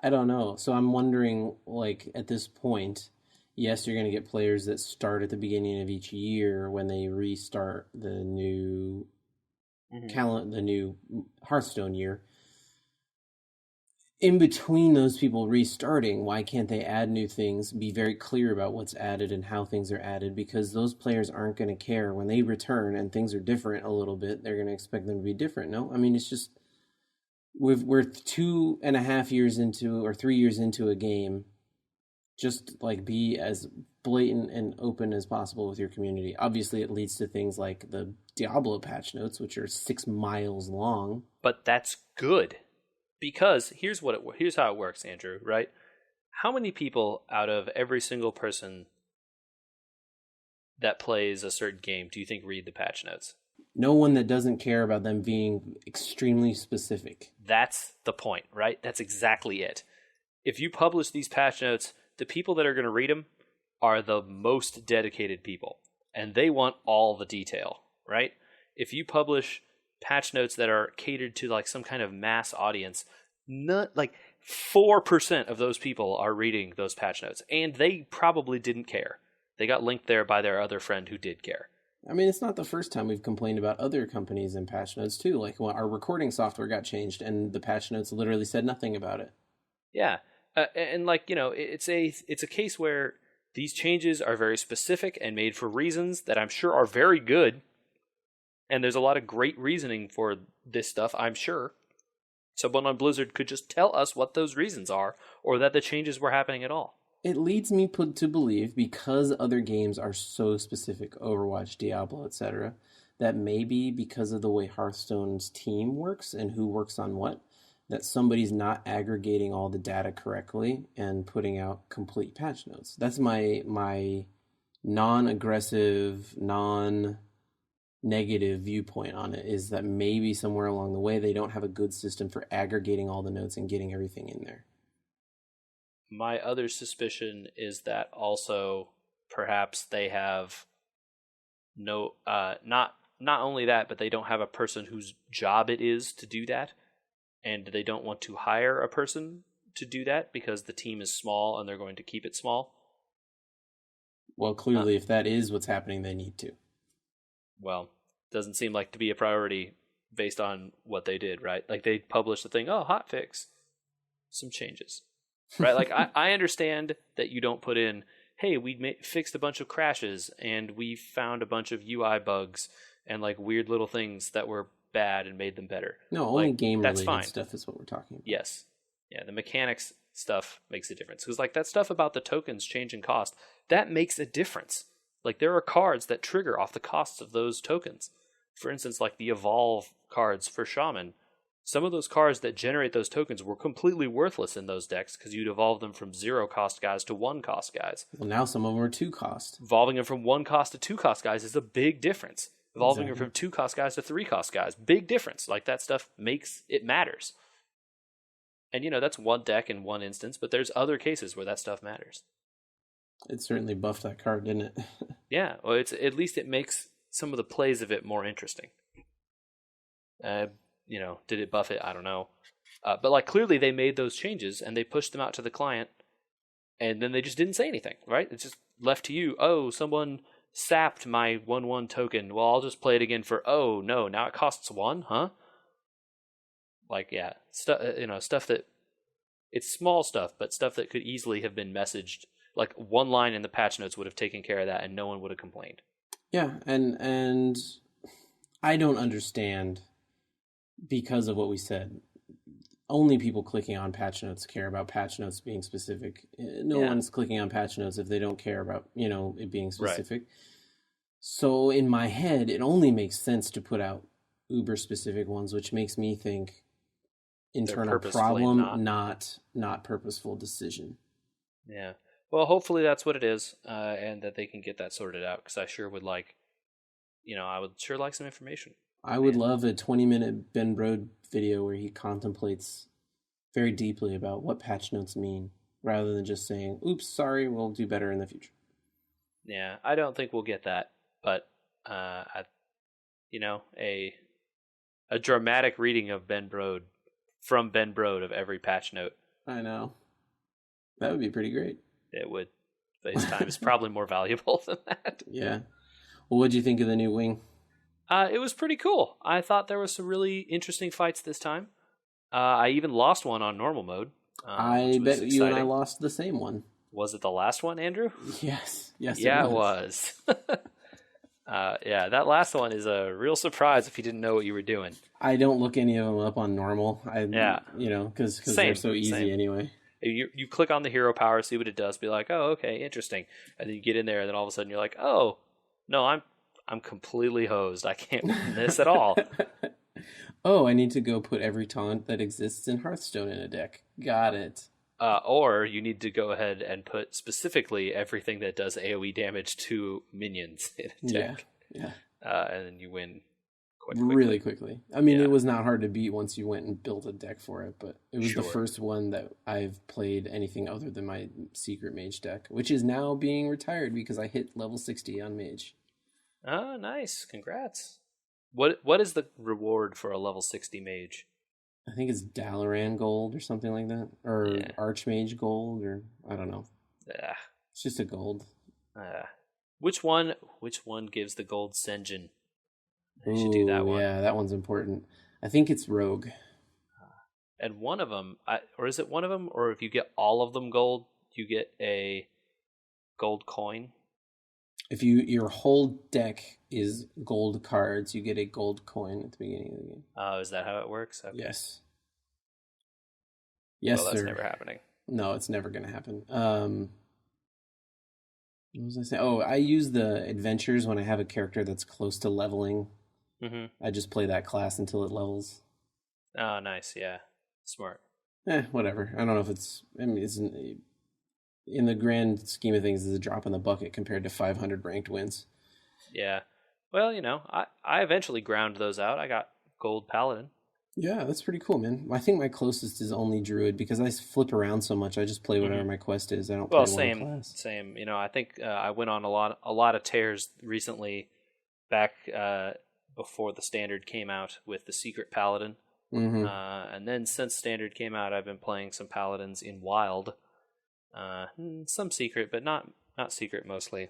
I don't know. So I'm wondering, like, at this point, yes, you're going to get players that start at the beginning of each year when they restart the new the new Hearthstone year. In between those people restarting, why can't they add new things, be very clear about what's added and how things are added? Because those players aren't going to care when they return and things are different a little bit. They're going to expect them to be different. No, I mean, it's just we're 2.5 years into, or 3 years into a game. Just, like, be as blatant and open as possible with your community. Obviously, it leads to things like the Diablo patch notes, which are 6 miles long. But that's good. Because here's how it works, Andrew, right? How many people out of every single person that plays a certain game do you think read the patch notes? No one that doesn't care about them being extremely specific. That's the point, right? That's exactly it. If you publish these patch notes, the people that are going to read them are the most dedicated people, and they want all the detail, right? If you publish patch notes that are catered to like some kind of mass audience, not like 4% of those people are reading those patch notes, and they probably didn't care. They got linked there by their other friend who did care. I mean, it's not the first time we've complained about other companies and patch notes too. Like when our recording software got changed, and the patch notes literally said nothing about it. Yeah, and like it's a case where these changes are very specific and made for reasons that I'm sure are very good, and there's a lot of great reasoning for this stuff, I'm sure. Someone on Blizzard could just tell us what those reasons are, or that the changes were happening at all. It leads me to believe, because other games are so specific, Overwatch, Diablo, etc., that maybe because of the way Hearthstone's team works and who works on what, that somebody's not aggregating all the data correctly and putting out complete patch notes. That's my non-aggressive, non-negative viewpoint on it, is that maybe somewhere along the way they don't have a good system for aggregating all the notes and getting everything in there. My other suspicion is that also perhaps they have not only that, but they don't have a person whose job it is to do that, and they don't want to hire a person to do that because the team is small and they're going to keep it small. Well, clearly, if that is what's happening, they need to. Well, doesn't seem like to be a priority based on what they did, right? Like they published the thing, hotfix, some changes. Right, like I understand that you don't put in, hey, we fixed a bunch of crashes and we found a bunch of UI bugs and like weird little things that were bad and made them better. No, only game-related stuff is what we're talking about. Yes. Yeah, the mechanics stuff makes a difference. Because like that stuff about the tokens changing cost, that makes a difference. Like there are cards that trigger off the costs of those tokens. For instance, like the Evolve cards for Shaman. Some of those cards that generate those tokens were completely worthless in those decks because you'd evolve them from 0 cost guys to 1 cost guys. Well, now some of them are 2 cost. Evolving them from 1 cost to 2 cost guys is a big difference. Evolving them from 2 cost guys to 3 cost guys, big difference. Like that stuff matters. And that's one deck in one instance, but there's other cases where that stuff matters. It certainly buffed that card, didn't it? Yeah, well, at least it makes some of the plays of it more interesting. Did it buff it? I don't know. But like clearly they made those changes and they pushed them out to the client, and then they just didn't say anything, right? It's just left to you. Oh, someone sapped my 1/1 token. Well, I'll just play it again for, oh no, now it costs 1, huh? Like, yeah, stuff that, it's small stuff, but stuff that could easily have been messaged. Like one line in the patch notes would have taken care of that and no one would have complained. Yeah, and I don't understand, because of what we said. Only people clicking on patch notes care about patch notes being specific. No one's clicking on patch notes if they don't care about, it being specific. Right. So in my head, it only makes sense to put out uber specific ones, which makes me think internal problem, not purposeful decision. Yeah. Well, hopefully that's what it is, and that they can get that sorted out, because I sure would like, I would sure like some information. I would love a 20-minute Ben Brode video where he contemplates very deeply about what patch notes mean, rather than just saying, oops, sorry, we'll do better in the future. Yeah, I don't think we'll get that, but, a dramatic reading of Ben Brode, from Ben Brode, of every patch note. I know. That would be pretty great. It would. But his time is probably more valuable than that. Yeah. Well, what'd you think of the new wing? It was pretty cool. I thought there was some really interesting fights this time. I even lost one on normal mode. I bet you and I lost the same one. Was it the last one, Andrew? Yes. Yeah, it was. That last one is a real surprise if you didn't know what you were doing. I don't look any of them up on normal. Because they're so easy anyway. You click on the hero power, see what it does, be like, oh, okay, interesting. And then you get in there, and then all of a sudden you're like, oh, no, I'm completely hosed. I can't win this at all. Oh, I need to go put every taunt that exists in Hearthstone in a deck. Got it. Or you need to go ahead and put specifically everything that does AoE damage to minions in a deck. Yeah. And then you win quite quickly. Really quickly. I mean, It was not hard to beat once you went and built a deck for it, but it was the first one that I've played anything other than my secret mage deck, which is now being retired because I hit level 60 on mage. Oh, nice. Congrats. What is the reward for a level 60 mage? I think it's Dalaran gold or something like that, or Yeah. Archmage gold, or I don't know. Ah, It's just a gold. ah. Which one gives the gold Senjin? I should do that Ooh, one. yeah, that one's important. I think it's Rogue. And one of them, or is it one of them, or if you get all of them gold, you get a gold coin. If your whole deck is gold cards, you get a gold coin at the beginning of the game. Oh, is that how it works? Okay. Yes. Well, Yes, that's sir. never happening. No, it's never going to happen. What was I saying? Oh, I use the adventures when I have a character that's close to leveling. Mm-hmm. I just play that class until it levels. Oh, nice. Yeah, smart. Whatever. I don't know if it's. I mean, it's in the grand scheme of things, it's a drop in the bucket compared to 500 ranked wins. Yeah. Well, I eventually ground those out. I got gold paladin. Yeah, that's pretty cool, man. I think my closest is only druid because I flip around so much. I just play whatever Mm-hmm. my quest is. I don't Well, play one same, class. same. I think I went on a lot of tears recently, back before the standard came out with the secret paladin, Mm-hmm. and then since standard came out, I've been playing some paladins in wild, some secret, but not secret mostly.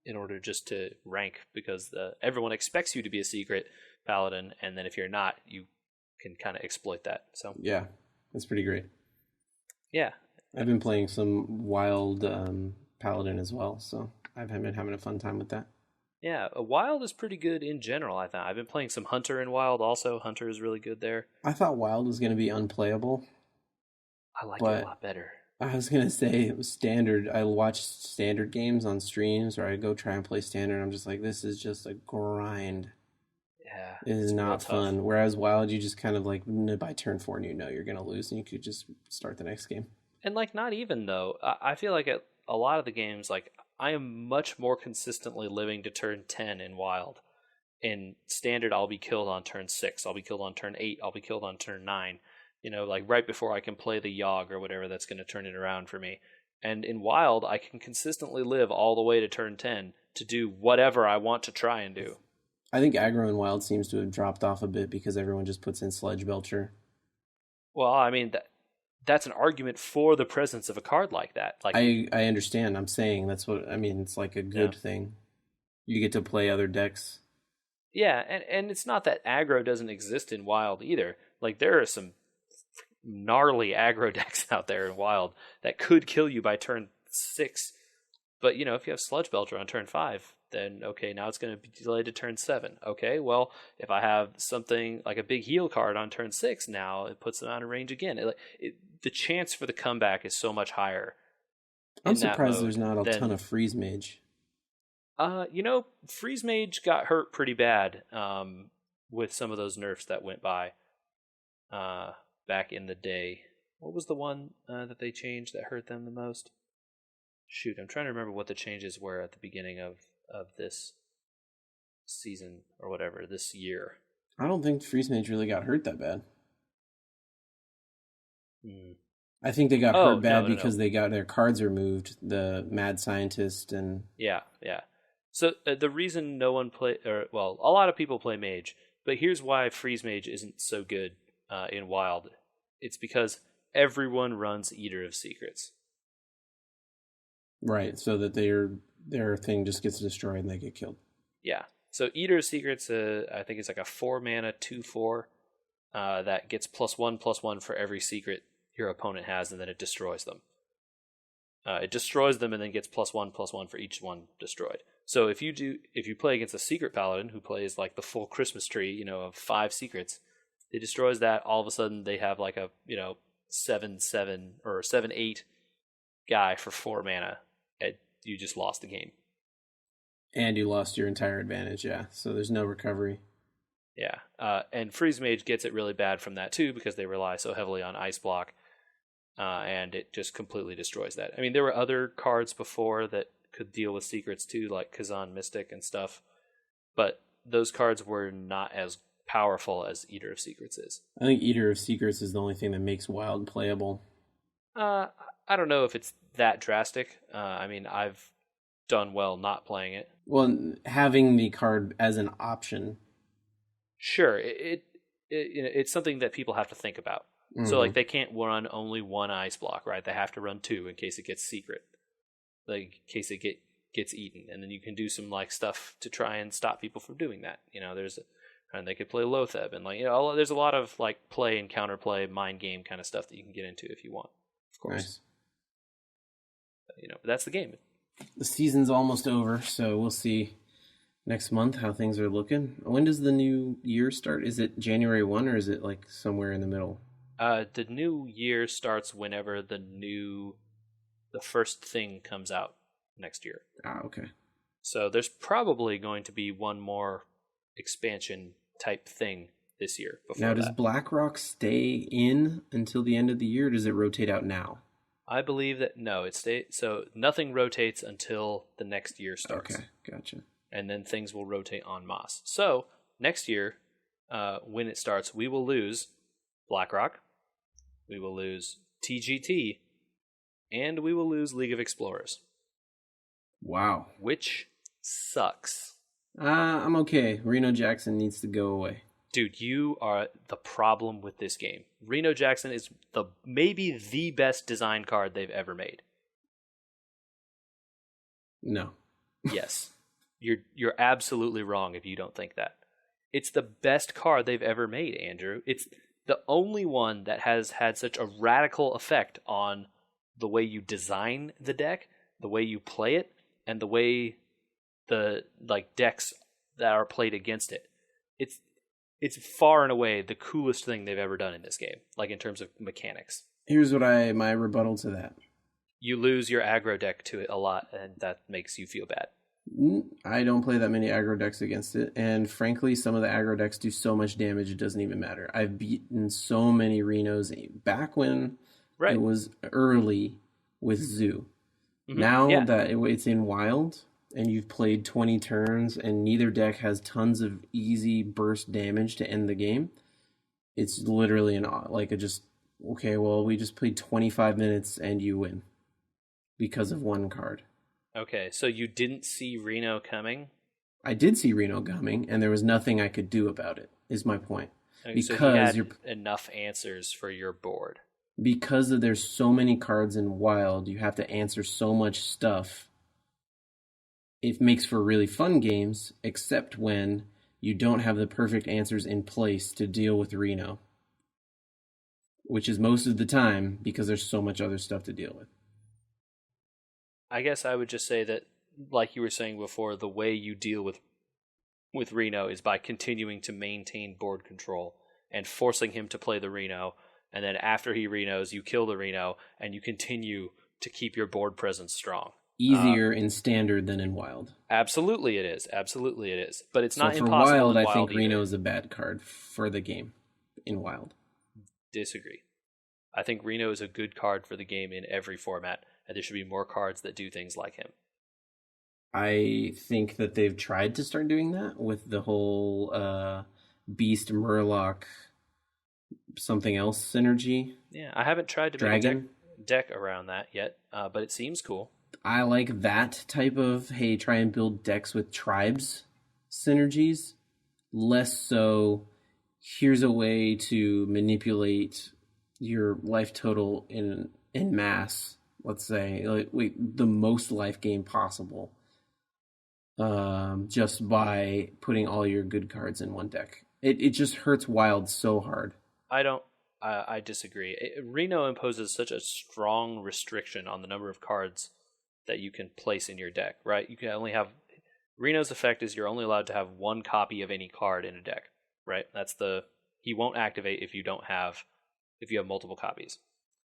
In order just to rank, because everyone expects you to be a secret paladin, and then if you're not, you can kind of exploit that. So Yeah, that's pretty great. yeah, I've been playing some wild paladin as well, so I've been having a fun time with that. yeah. Wild is pretty good in general. I thought I've been playing some hunter in wild. Also, hunter is really good there. I thought wild was going to be unplayable, I like it a but lot better. I was going to say it was standard. I watch standard games on streams, or I go try and play standard. I'm just like, this is just a grind. Yeah, It is it's real not tough. fun. Whereas wild, you just kind of like by turn 4, and you know you're going to lose, and you could just start the next game. And like, not even though, I feel like at a lot of the games, like I am much more consistently living to turn 10 in wild. In standard, I'll be killed on turn 6. I'll be killed on turn 8. I'll be killed on turn 9. Like right before I can play the Yogg or whatever that's going to turn it around for me. And in wild, I can consistently live all the way to turn 10 to do whatever I want to try and do. I think aggro in wild seems to have dropped off a bit because everyone just puts in Sledge Belcher. Well, I mean, that's an argument for the presence of a card like that. Like, I understand. I'm saying that's what I mean. It's like a yeah. good thing. You get to play other decks. Yeah, and it's not that aggro doesn't exist in wild either. Like, there are some gnarly aggro decks out there in wild that could kill you by turn 6. But, if you have Sludge Belcher on turn 5, then okay, now it's going to be delayed to turn 7. Okay, well, if I have something like a big heal card on turn 6, now it puts them out of range again. The chance for the comeback is so much higher I'm in that surprised there's mode not a ton than of Freeze Mage. Freeze Mage got hurt pretty bad with some of those nerfs that went by back in the day. What was the one that they changed that hurt them the most? Shoot, I'm trying to remember what the changes were at the beginning of this season or whatever, this year. I don't think Freeze Mage really got hurt that bad. I think they got hurt bad because they got their cards removed, the Mad Scientist and... Yeah. So the reason no one a lot of people play Mage, but here's why Freeze Mage isn't so good in Wild. It's because everyone runs Eater of Secrets. Right, so that their thing just gets destroyed and they get killed. Yeah. So Eater of Secrets, I think it's like a 4 mana 2/4 that gets +1/+1 for every secret your opponent has, and then it destroys them. It destroys them and then gets +1/+1 for each one destroyed. So if you play against a secret paladin who plays like the full Christmas tree, of 5 secrets, it destroys that. All of a sudden they have like a 7/7 or 7/8 guy for 4 mana. And you just lost the game. And you lost your entire advantage, yeah. So there's no recovery. Yeah, and Freeze Mage gets it really bad from that too because they rely so heavily on Ice Block, and it just completely destroys that. I mean, there were other cards before that could deal with secrets too, like Karazhan Mystic and stuff, but those cards were not as powerful as Eater of Secrets is. I think Eater of Secrets is the only thing that makes Wild playable. I don't know if it's that drastic. I mean, I've done well not playing it. Well, having the card as an option. Sure, it's something that people have to think about. So like they can't run only one ice block, right? They have to run two in case it gets secret, like in case it gets eaten, and then you can do some like stuff to try and stop people from doing that. And they could play Lotheb, and there's a lot of like play and counterplay, mind game kind of stuff that you can get into if you want, of course. Nice. But that's the game. The season's almost over, so we'll see next month how things are looking. When does the new year start? Is it January 1 or is it like somewhere in the middle? The new year starts whenever the first thing comes out next year. Okay. So there's probably going to be one more expansion type thing this year. Now, does BlackRock stay in until the end of the year, or does it rotate out now? I believe that no, it stays. So nothing rotates until the next year starts. Okay, gotcha. And then things will rotate en masse. So next year, when it starts, we will lose BlackRock, we will lose TGT, and we will lose League of Explorers. Wow. Which sucks. I'm okay. Reno Jackson needs to go away. Dude, you are the problem with this game. Reno Jackson is maybe the best design card they've ever made. No. Yes. You're absolutely wrong if you don't think that. It's the best card they've ever made, Andrew. It's the only one that has had such a radical effect on the way you design the deck, the way you play it, and the way the decks that are played against it. It's far and away the coolest thing they've ever done in this game, like in terms of mechanics. Here's my rebuttal to that. You lose your aggro deck to it a lot, and that makes you feel bad. I don't play that many aggro decks against it, and frankly, some of the aggro decks do so much damage it doesn't even matter. I've beaten so many Renos back when it was early with Zoo. Mm-hmm. Now that it's in Wild, and you've played 20 turns, and neither deck has tons of easy burst damage to end the game, it's literally we just played 25 minutes and you win because of one card. Okay, so you didn't see Reno coming? I did see Reno coming, and there was nothing I could do about it, is my point. Okay, because so you had enough answers for your board. Because there's so many cards in Wild, you have to answer so much stuff. It makes for really fun games, except when you don't have the perfect answers in place to deal with Reno. Which is most of the time, because there's so much other stuff to deal with. I guess I would just say that, like you were saying before, the way you deal with Reno is by continuing to maintain board control and forcing him to play the Reno, and then after he Renos, you kill the Reno, and you continue to keep your board presence strong. Easier in Standard than in Wild. Absolutely it is. Absolutely it is. But it's not for impossible Wild, in Wild I think either. Reno is a bad card for the game in Wild. Disagree. I think Reno is a good card for the game in every format, and there should be more cards that do things like him. I think that they've tried to start doing that with the whole Beast, Murloc, something else synergy. Yeah, I haven't tried to make a deck around that yet, but it seems cool. I like that type of, try and build decks with tribes synergies. Less so, here's a way to manipulate your life total in mass, let's say, the most life gain possible, just by putting all your good cards in one deck. It just hurts Wild so hard. I disagree. Reno imposes such a strong restriction on the number of cards that you can place in your deck, right? You can only have... Reno's effect is you're only allowed to have one copy of any card in a deck, right? He won't activate if you have multiple copies.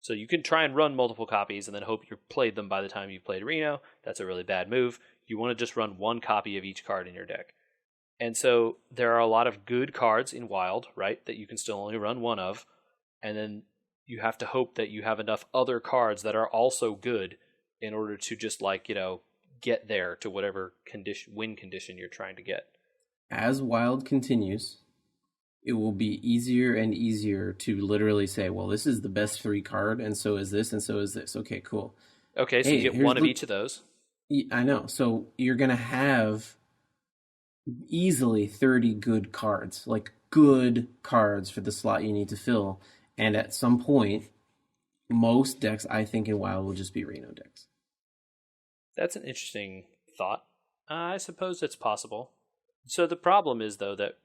So you can try and run multiple copies and then hope you played them by the time you've played Reno. That's a really bad move. You want to just run one copy of each card in your deck. And so there are a lot of good cards in Wild, right, that you can still only run one of. And then you have to hope that you have enough other cards that are also good in order to just get there to whatever win condition you're trying to get. As Wild continues, it will be easier and easier to literally say, well, this is the best 3 card, and so is this, and so is this. Okay, cool. Okay, so you get one of each of those. I know. So you're gonna have easily 30 good cards, like good cards for the slot you need to fill. And at some point, most decks I think in WoW will just be Reno decks. That's an interesting thought. I suppose it's possible. So the problem is, though, that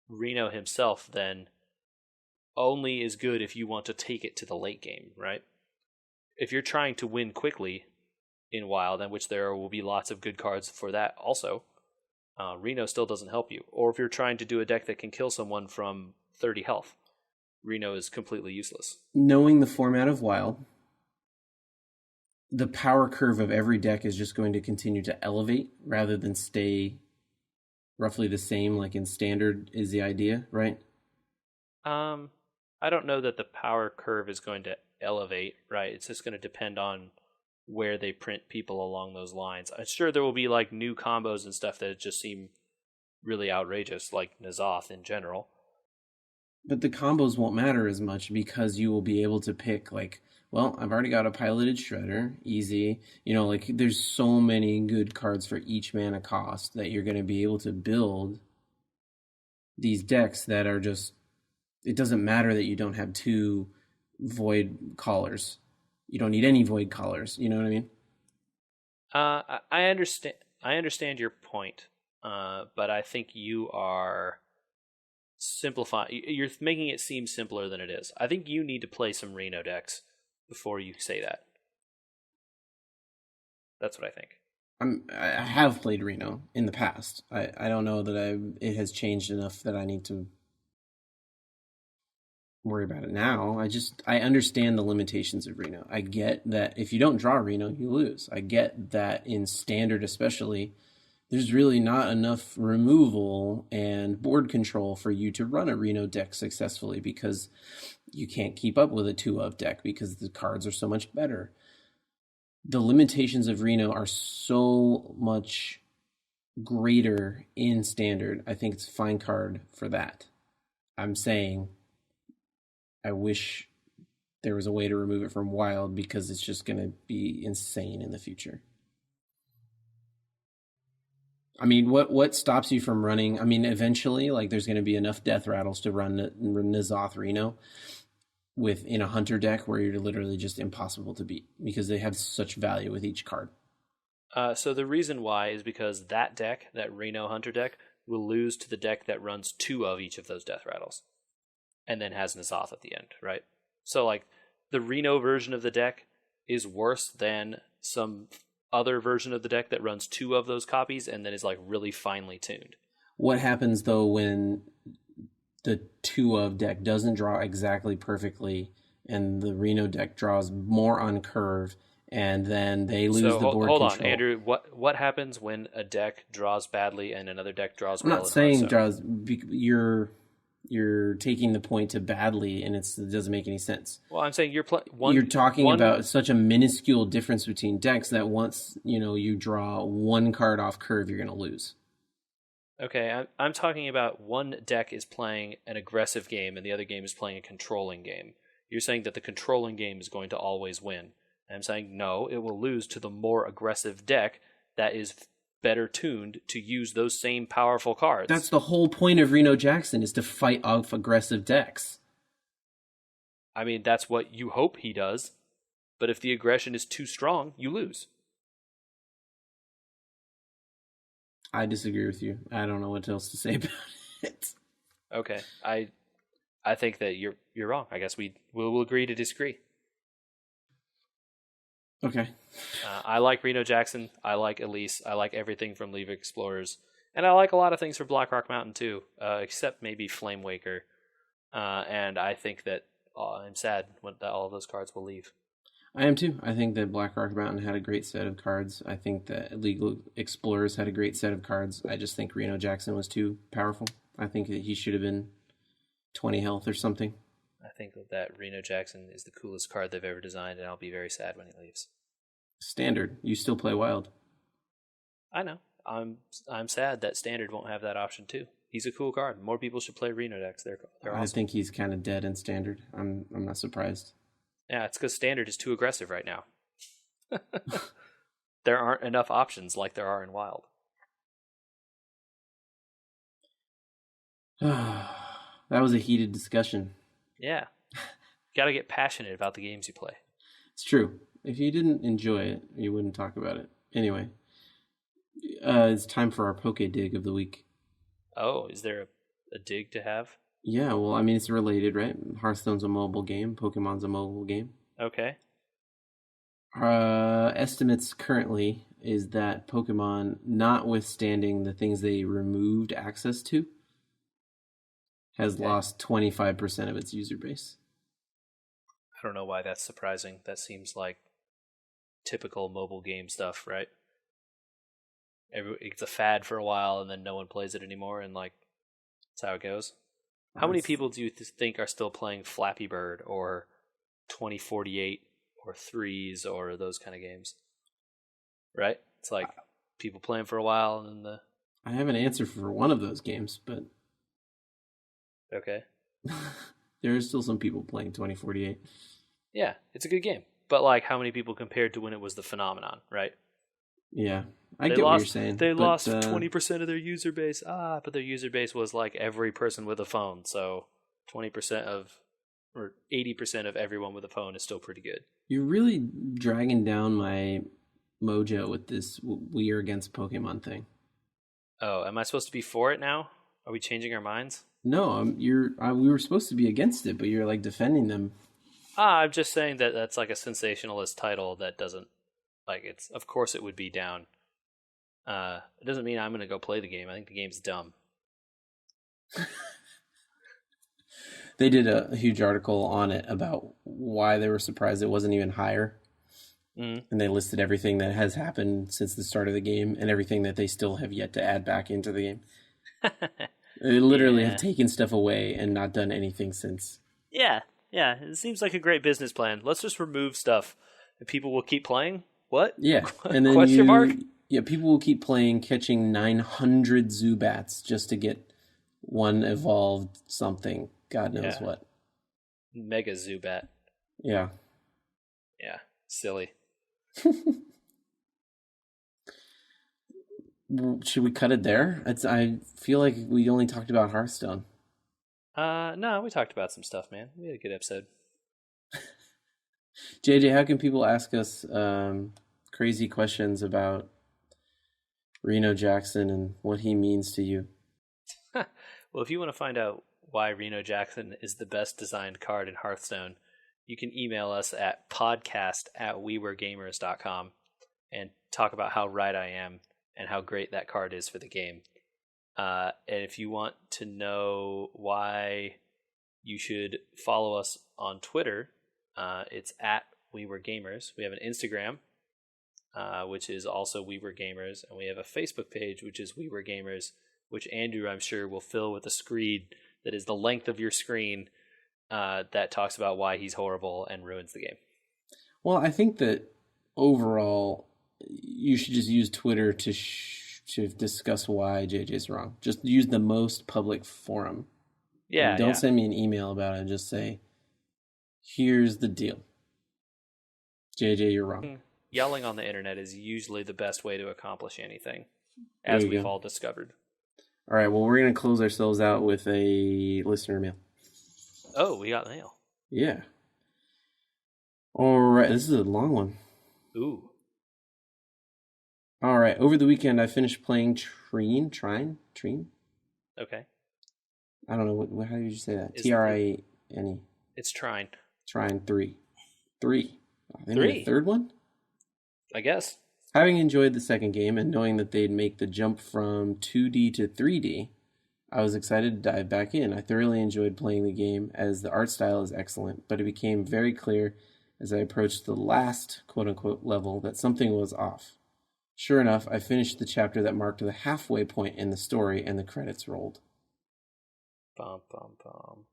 Reno himself then only is good if you want to take it to the late game, right? If you're trying to win quickly in Wild, and which there will be lots of good cards for that also, Reno still doesn't help you. Or if you're trying to do a deck that can kill someone from 30 health, Reno is completely useless. Knowing the format of Wild, the power curve of every deck is just going to continue to elevate rather than stay roughly the same, like in Standard is the idea, right? I don't know that the power curve is going to elevate, right? It's just going to depend on where they print people along those lines. I'm sure there will be like new combos and stuff that just seem really outrageous, like N'Zoth in general. But the combos won't matter as much because you will be able to pick like, well, I've already got a piloted shredder, easy. Like there's so many good cards for each mana cost that you're going to be able to build these decks that are just, it doesn't matter that you don't have two void callers. You don't need any void callers. You know what I mean? I understand. I understand your point, but I think you are simplifying. You're making it seem simpler than it is. I think you need to play some Reno decks before you say that. That's what I think. I have played Reno in the past. I don't know that it has changed enough that I need to worry about it now. I understand the limitations of Reno. I get that if you don't draw Reno, you lose. I get that in Standard especially, there's really not enough removal and board control for you to run a Reno deck successfully because you can't keep up with a 2-of deck because the cards are so much better. The limitations of Reno are so much greater in Standard. I think it's a fine card for that. I'm saying I wish there was a way to remove it from Wild because it's just going to be insane in the future. I mean, what stops you from running? I mean, eventually, like, there's going to be enough death rattles to run N'Zoth Reno within a hunter deck where you're literally just impossible to beat because they have such value with each card. So the reason why is because that deck, that Reno Hunter deck, will lose to the deck that runs 2 of each of those death rattles, and then has N'Zoth at the end, right? So like the Reno version of the deck is worse than some other version of the deck that runs 2 of those copies and then is like really finely tuned. What happens though when the 2-of deck doesn't draw exactly perfectly and the Reno deck draws more on curve and then they lose the board hold control? on, Andrew. What happens when a deck draws badly and another deck draws I'm well? I'm not saying draws. You're taking the point to badly, and it doesn't make any sense. Well, I'm saying you're talking about such a minuscule difference between decks that once you draw one card off curve, you're going to lose. Okay, I'm talking about one deck is playing an aggressive game and the other game is playing a controlling game. You're saying that the controlling game is going to always win. And I'm saying no, it will lose to the more aggressive deck that is better tuned to use those same powerful cards. That's the whole point of Reno Jackson, is to fight off aggressive decks. I mean, that's what you hope he does. But if the aggression is too strong, you lose. I disagree with you. I don't know what else to say about it. Okay, I think that you're wrong. I guess we'll agree to disagree. Okay. I like Reno Jackson. I like Elise. I like everything from Leave Explorers, and I like a lot of things for Blackrock Mountain too, except maybe Flame Waker. And I think that I'm sad that all of those cards will leave. I am too. I think that Blackrock Mountain had a great set of cards. I think that Legal Explorers had a great set of cards. I just think Reno Jackson was too powerful. I think that he should have been 20 health or something. I think that Reno Jackson is the coolest card they've ever designed, and I'll be very sad when he leaves. Standard. You still play Wild. I know. I'm sad that Standard won't have that option too. He's a cool card. More people should play Reno decks. They're awesome. I think he's kind of dead in Standard. I'm not surprised. Yeah, it's because Standard is too aggressive right now. there aren't enough options like there are in Wild. That was a heated discussion. Yeah. You got to get passionate about the games you play. It's true. If you didn't enjoy it, you wouldn't talk about it. Anyway, it's time for our Poke Dig of the week. Oh, is there a dig to have? Yeah, well, I mean, it's related, right? Hearthstone's a mobile game. Pokemon's a mobile game. Okay. Estimates currently is that Pokemon, notwithstanding the things they removed access to, has lost 25% of its user base. I don't know why that's surprising. That seems like typical mobile game stuff, right? It's a fad for a while, and then no one plays it anymore, and like that's how it goes. How many people do you think are still playing Flappy Bird or 2048 or Threes or those kind of games? Right? It's like people playing for a while, and then I have an answer for one of those games, but okay. There are still some people playing 2048. Yeah, it's a good game. But like how many people compared to when it was the phenomenon, right? Yeah. I get what you're saying. They lost 20% of their user base. But their user base was like every person with a phone. So 20% of, or 80% of everyone with a phone is still pretty good. You're really dragging down my mojo with this we are against Pokemon thing. Oh, am I supposed to be for it now? Are we changing our minds? No, we were supposed to be against it, but you're like defending them. I'm just saying that that's like a sensationalist title that doesn't, like, it's, of course it would be down. It doesn't mean I'm going to go play the game. I think the game's dumb. They did a huge article on it about why they were surprised it wasn't even higher. Mm. And they listed everything that has happened since the start of the game and everything that they still have yet to add back into the game. They literally have taken stuff away and not done anything since. Yeah. It seems like a great business plan. Let's just remove stuff and people will keep playing. What? Yeah. And then Question mark? Yeah, people will keep playing, catching 900 Zubats just to get one evolved something. God knows what. Mega Zubat. Yeah. Yeah. Silly. Should we cut it there? I feel like we only talked about Hearthstone. No, we talked about some stuff, man. We had a good episode. JJ, how can people ask us crazy questions about Reno Jackson and what he means to you? Well, if you want to find out why Reno Jackson is the best designed card in Hearthstone, you can email us at podcast@weweregamers.com and talk about how right I am and how great that card is for the game. And if you want to know why you should follow us on Twitter, it's @weweregamers. We have an Instagram, which is also We Were Gamers, and we have a Facebook page, which is We Were Gamers, which Andrew, I'm sure, will fill with a screen that is the length of your screen that talks about why he's horrible and ruins the game. Well, I think that overall, you should just use Twitter to discuss why JJ's wrong. Just use the most public forum. Yeah. And don't send me an email about it. Just say, here's the deal. JJ, you're wrong. Yelling on the internet is usually the best way to accomplish anything, as we've all discovered. All right, well, we're going to close ourselves out with a listener mail. Oh, we got mail. Yeah. All right, this is a long one. Ooh. All right, over the weekend, I finished playing Trine? Okay. I don't know, how did you say that? Trine. It's Trine. Trine 3. 3. Three? A third one? I guess. Having enjoyed the second game and knowing that they'd make the jump from 2D to 3D, I was excited to dive back in. I thoroughly enjoyed playing the game as the art style is excellent, but it became very clear as I approached the last quote-unquote level that something was off. Sure enough, I finished the chapter that marked the halfway point in the story and the credits rolled. Bum, bum, bum.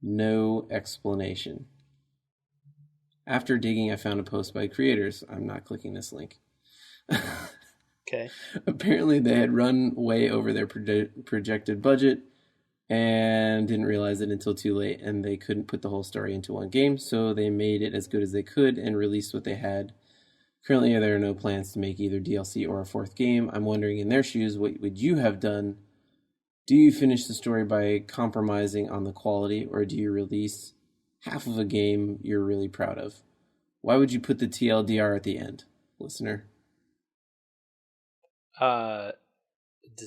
No explanation. After digging, I found a post by creators. I'm not clicking this link. Okay. Apparently, they had run way over their projected budget and didn't realize it until too late, and they couldn't put the whole story into one game, so they made it as good as they could and released what they had Currently, there are no plans to make either DLC or a fourth game. I'm wondering, in their shoes, what would you have done? Do you finish the story by compromising on the quality, or do you release half of a game you're really proud of? Why would you put the TLDR at the end, listener? Does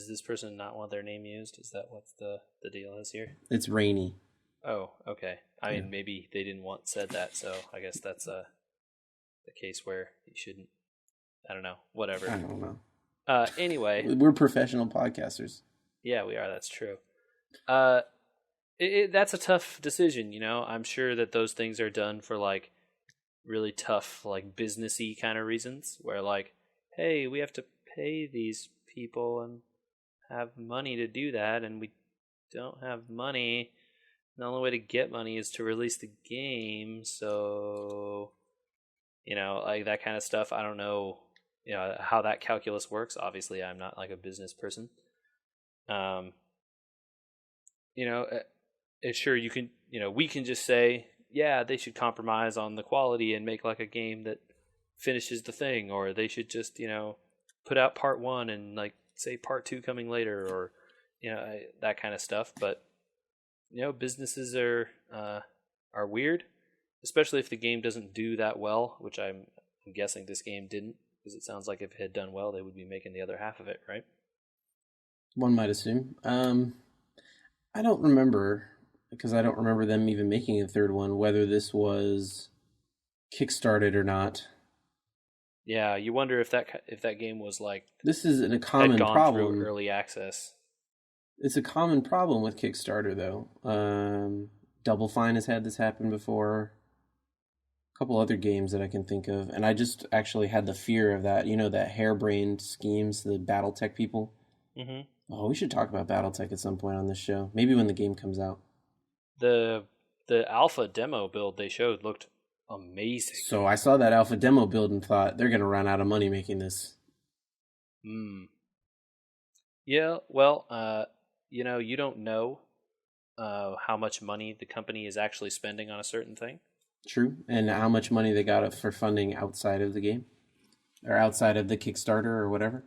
this person not want their name used? Is that what the deal is here? It's rainy. Oh, okay. I mean, maybe they didn't want said that, so I guess that's the case where you shouldn't. I don't know. Whatever. I don't know. Anyway, we're professional podcasters. Yeah, we are. That's true. That's a tough decision. You know, I'm sure that those things are done for like really tough, like businessy kind of reasons, where like, hey, we have to pay these people and have money to do that, and we don't have money. The only way to get money is to release the game, so you know, like that kind of stuff. I don't know, you know, how that calculus works. Obviously, I'm not like a business person. You know, sure you can. You know, we can just say, yeah, they should compromise on the quality and make like a game that finishes the thing, or they should just, you know, put out part 1 and like say part 2 coming later, or you know, that kind of stuff. But you know, businesses are weird, especially if the game doesn't do that well, which I'm guessing this game didn't, because it sounds like if it had done well, they would be making the other half of it, right? One might assume. I don't remember, because I don't remember them even making a third one, whether this was kickstarted or not. Yeah, you wonder if that game was like, this is a common had gone problem. Through early access. It's a common problem with Kickstarter, though. Double Fine has had this happen before. A couple other games that I can think of, and I just actually had the fear of that. You know, that harebrained schemes, the BattleTech people. Mm-hmm. Oh, we should talk about BattleTech at some point on this show. Maybe when the game comes out. The alpha demo build they showed looked amazing. So I saw that alpha demo build and thought they're going to run out of money making this. Yeah, well, you know, you don't know how much money the company is actually spending on a certain thing. True. And how much money they got for funding outside of the game, or outside of the Kickstarter or whatever.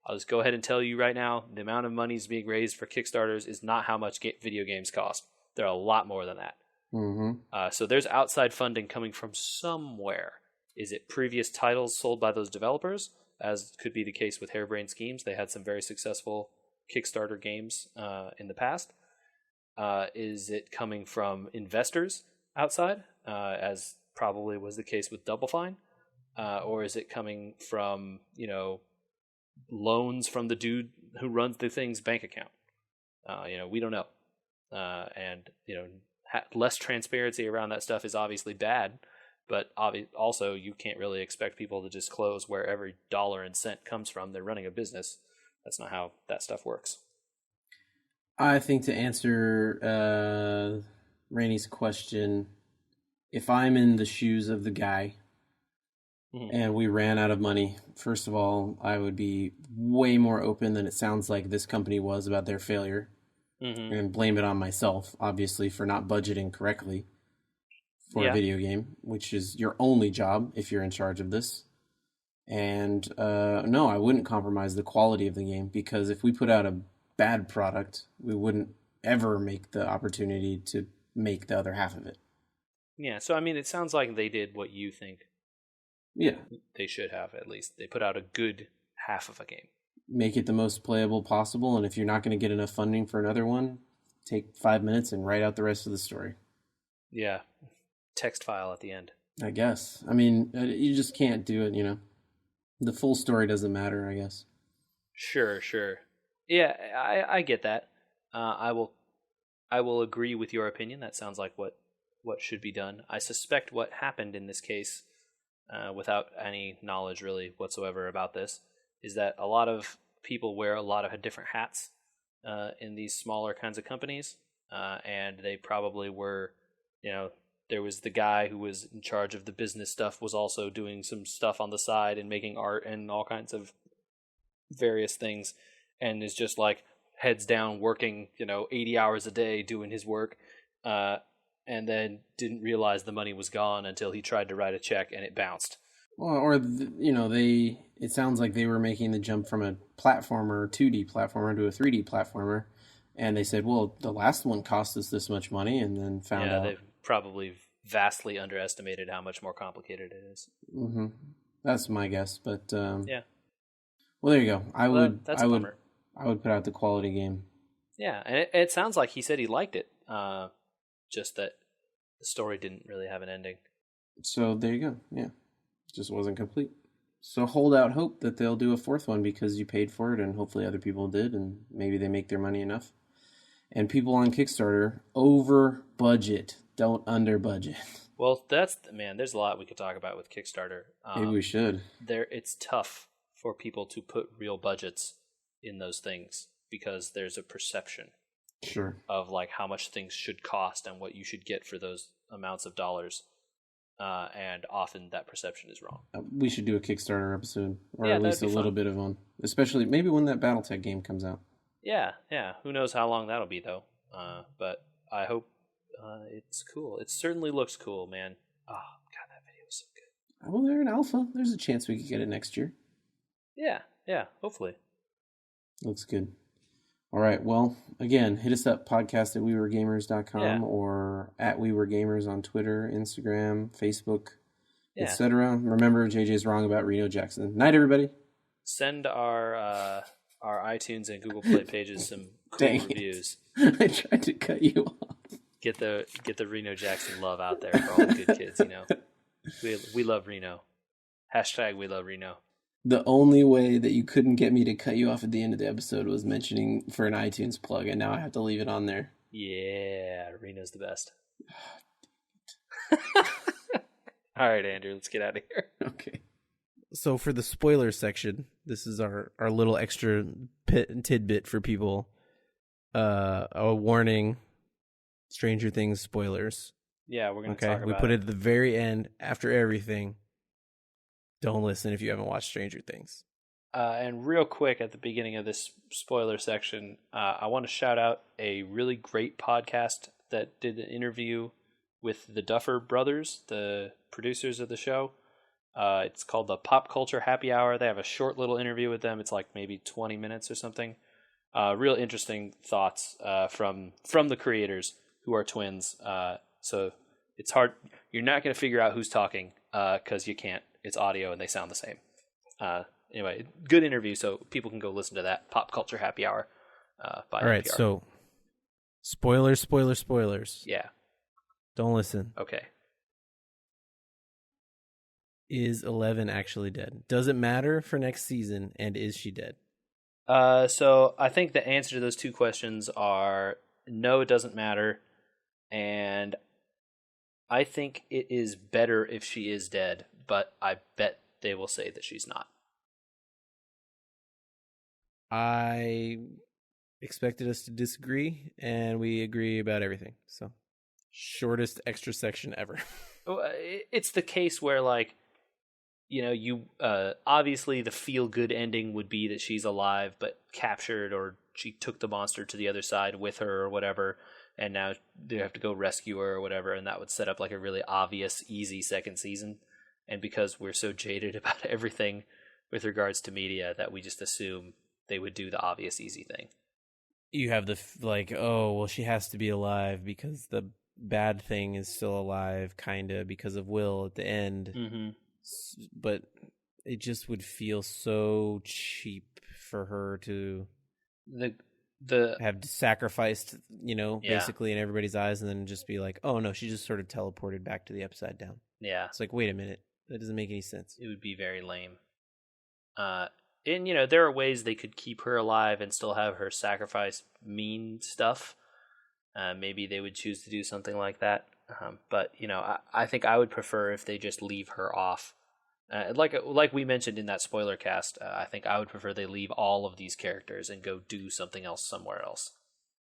I'll just go ahead and tell you right now, the amount of money is being raised for Kickstarters is not how much video games cost. They're a lot more than that. Mm-hmm. So there's outside funding coming from somewhere. Is it previous titles sold by those developers, as could be the case with Harebrained Schemes? They had some very successful Kickstarter games in the past. Is it coming from investors outside, as probably was the case with Double Fine? Or is it coming from, you know, loans from the dude who runs the thing's bank account? You know, we don't know. And, you know, less transparency around that stuff is obviously bad, but also you can't really expect people to disclose where every dollar and cent comes from. They're running a business. That's not how that stuff works. I think to answer Rainey's question, if I'm in the shoes of the guy and we ran out of money, first of all, I would be way more open than it sounds like this company was about their failure. And blame it on myself, obviously, for not budgeting correctly for a video game, which is your only job if you're in charge of this. And no, I wouldn't compromise the quality of the game, because if we put out a bad product, we wouldn't ever make the opportunity to make the other half of it. Yeah, so I mean, it sounds like they did what you think they should have, at least. They put out a good half of a game. Make it the most playable possible, and if you're not going to get enough funding for another one, take 5 minutes and write out the rest of the story. Yeah, text file at the end. I guess. I mean, you just can't do it, you know. The full story doesn't matter, I guess. Sure. Yeah, I get that. I will agree with your opinion. That sounds like what should be done. I suspect what happened in this case, without any knowledge really whatsoever about this, is that a lot of people wear a lot of different hats in these smaller kinds of companies, and they probably were, you know, there was the guy who was in charge of the business stuff was also doing some stuff on the side and making art and all kinds of various things, and is just like heads down working, you know, 80 hours a day doing his work, and then didn't realize the money was gone until he tried to write a check and it bounced. Well, or they. It sounds like they were making the jump from a platformer, 2D platformer, to a 3D platformer, and they said, "Well, the last one cost us this much money," and then found Yeah, out. they've probably vastly underestimated how much more complicated it is. Mm-hmm. That's my guess, but Yeah. well, there you go. Well, that's a bummer. I would put out the quality game. Yeah, and it sounds like he said he liked it. Just that the story didn't really have an ending. So there you go. Yeah, just wasn't complete. So hold out hope that they'll do a fourth one because you paid for it, and hopefully other people did, and maybe they make their money enough. And people on Kickstarter over budget, don't under budget. Well, man. There's a lot we could talk about with Kickstarter. Maybe we should. It's tough for people to put real budgets in those things because there's a perception Sure. of like how much things should cost and what you should get for those amounts of dollars. And often that perception is wrong. We should do a Kickstarter episode, or Yeah, at least a that'd be little fun. bit of one. Especially maybe when that BattleTech game comes out. Yeah. Who knows how long that'll be though? But I hope it's cool. It certainly looks cool, man. Oh god, that video was so good. Well, they're in alpha. There's a chance we could get it next year. Yeah. Hopefully. Looks good. All right. Well, again, hit us up, podcast at wewergamers.com or at wewergamers on Twitter, Instagram, Facebook, etc. Remember, JJ's wrong about Reno Jackson. Night, everybody. Send our iTunes and Google Play pages some cool reviews. I tried to cut you off. Get the Reno Jackson love out there for all the good kids, you know. We love Reno. # we love Reno. The only way that you couldn't get me to cut you off at the end of the episode was mentioning for an iTunes plug, and now I have to leave it on there. Yeah, Reno's the best. All right, Andrew, let's get out of here. Okay. So for the spoiler section, this is our little extra tidbit for people. A warning, Stranger Things spoilers. Yeah, we're going to talk about it. We put it at the very end, after everything. Don't listen if you haven't watched Stranger Things. And real quick at the beginning of this spoiler section, I want to shout out a really great podcast that did an interview with the Duffer Brothers, the producers of the show. It's called the Pop Culture Happy Hour. They have a short little interview with them. It's like maybe 20 minutes or something. Real interesting thoughts from the creators, who are twins. So it's hard. You're not going to figure out who's talking because you can't. It's audio and they sound the same. Anyway, good interview, so people can go listen to that. Pop Culture Happy Hour by NPR. All right, so spoilers. Yeah. Don't listen. Okay. Is 11 actually dead? Does it matter for next season, and is she dead? So I think the answer to those two questions are no, it doesn't matter, and I think it is better if she is dead, but I bet they will say that she's not. I expected us to disagree, and we agree about everything. So, shortest extra section ever. It's the case where, like, you know, you obviously the feel-good ending would be that she's alive but captured, or she took the monster to the other side with her or whatever, and now they have to go rescue her or whatever, and that would set up like a really obvious, easy second season. And because we're so jaded about everything with regards to media, that we just assume they would do the obvious, easy thing. You have the oh, well, she has to be alive because the bad thing is still alive, kind of, because of Will at the end. Mm-hmm. But it just would feel so cheap for her to have sacrificed, basically in everybody's eyes, and then just be like, oh no, she just sort of teleported back to the Upside Down. Yeah. It's like, wait a minute. That doesn't make any sense. It would be very lame. And, there are ways they could keep her alive and still have her sacrifice mean stuff. Maybe they would choose to do something like that. But, I think I would prefer if they just leave her off. Like we mentioned in that spoiler cast, I think I would prefer they leave all of these characters and go do something else somewhere else.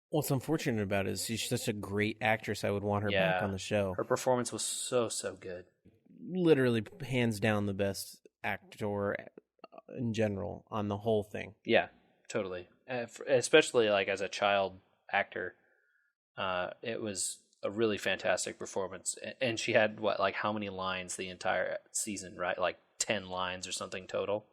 What's unfortunate about it is she's such a great actress. I would want her back on the show. Her performance was so good. Literally, hands down, the best actor in general on the whole thing. Yeah, totally. Especially like as a child actor, it was a really fantastic performance. And she had how many lines the entire season, right? Like 10 lines or something total.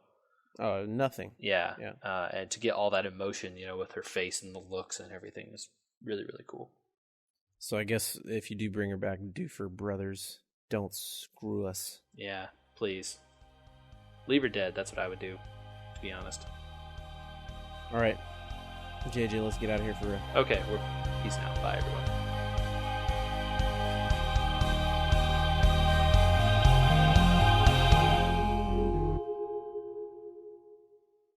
Oh, nothing. Yeah. And to get all that emotion, with her face and the looks and everything is really, really cool. So I guess if you do bring her back, do for brothers. Don't screw us. Yeah, please. Leave her dead. That's what I would do, to be honest. All right. JJ, let's get out of here for real. Okay, peace out. Bye, everyone.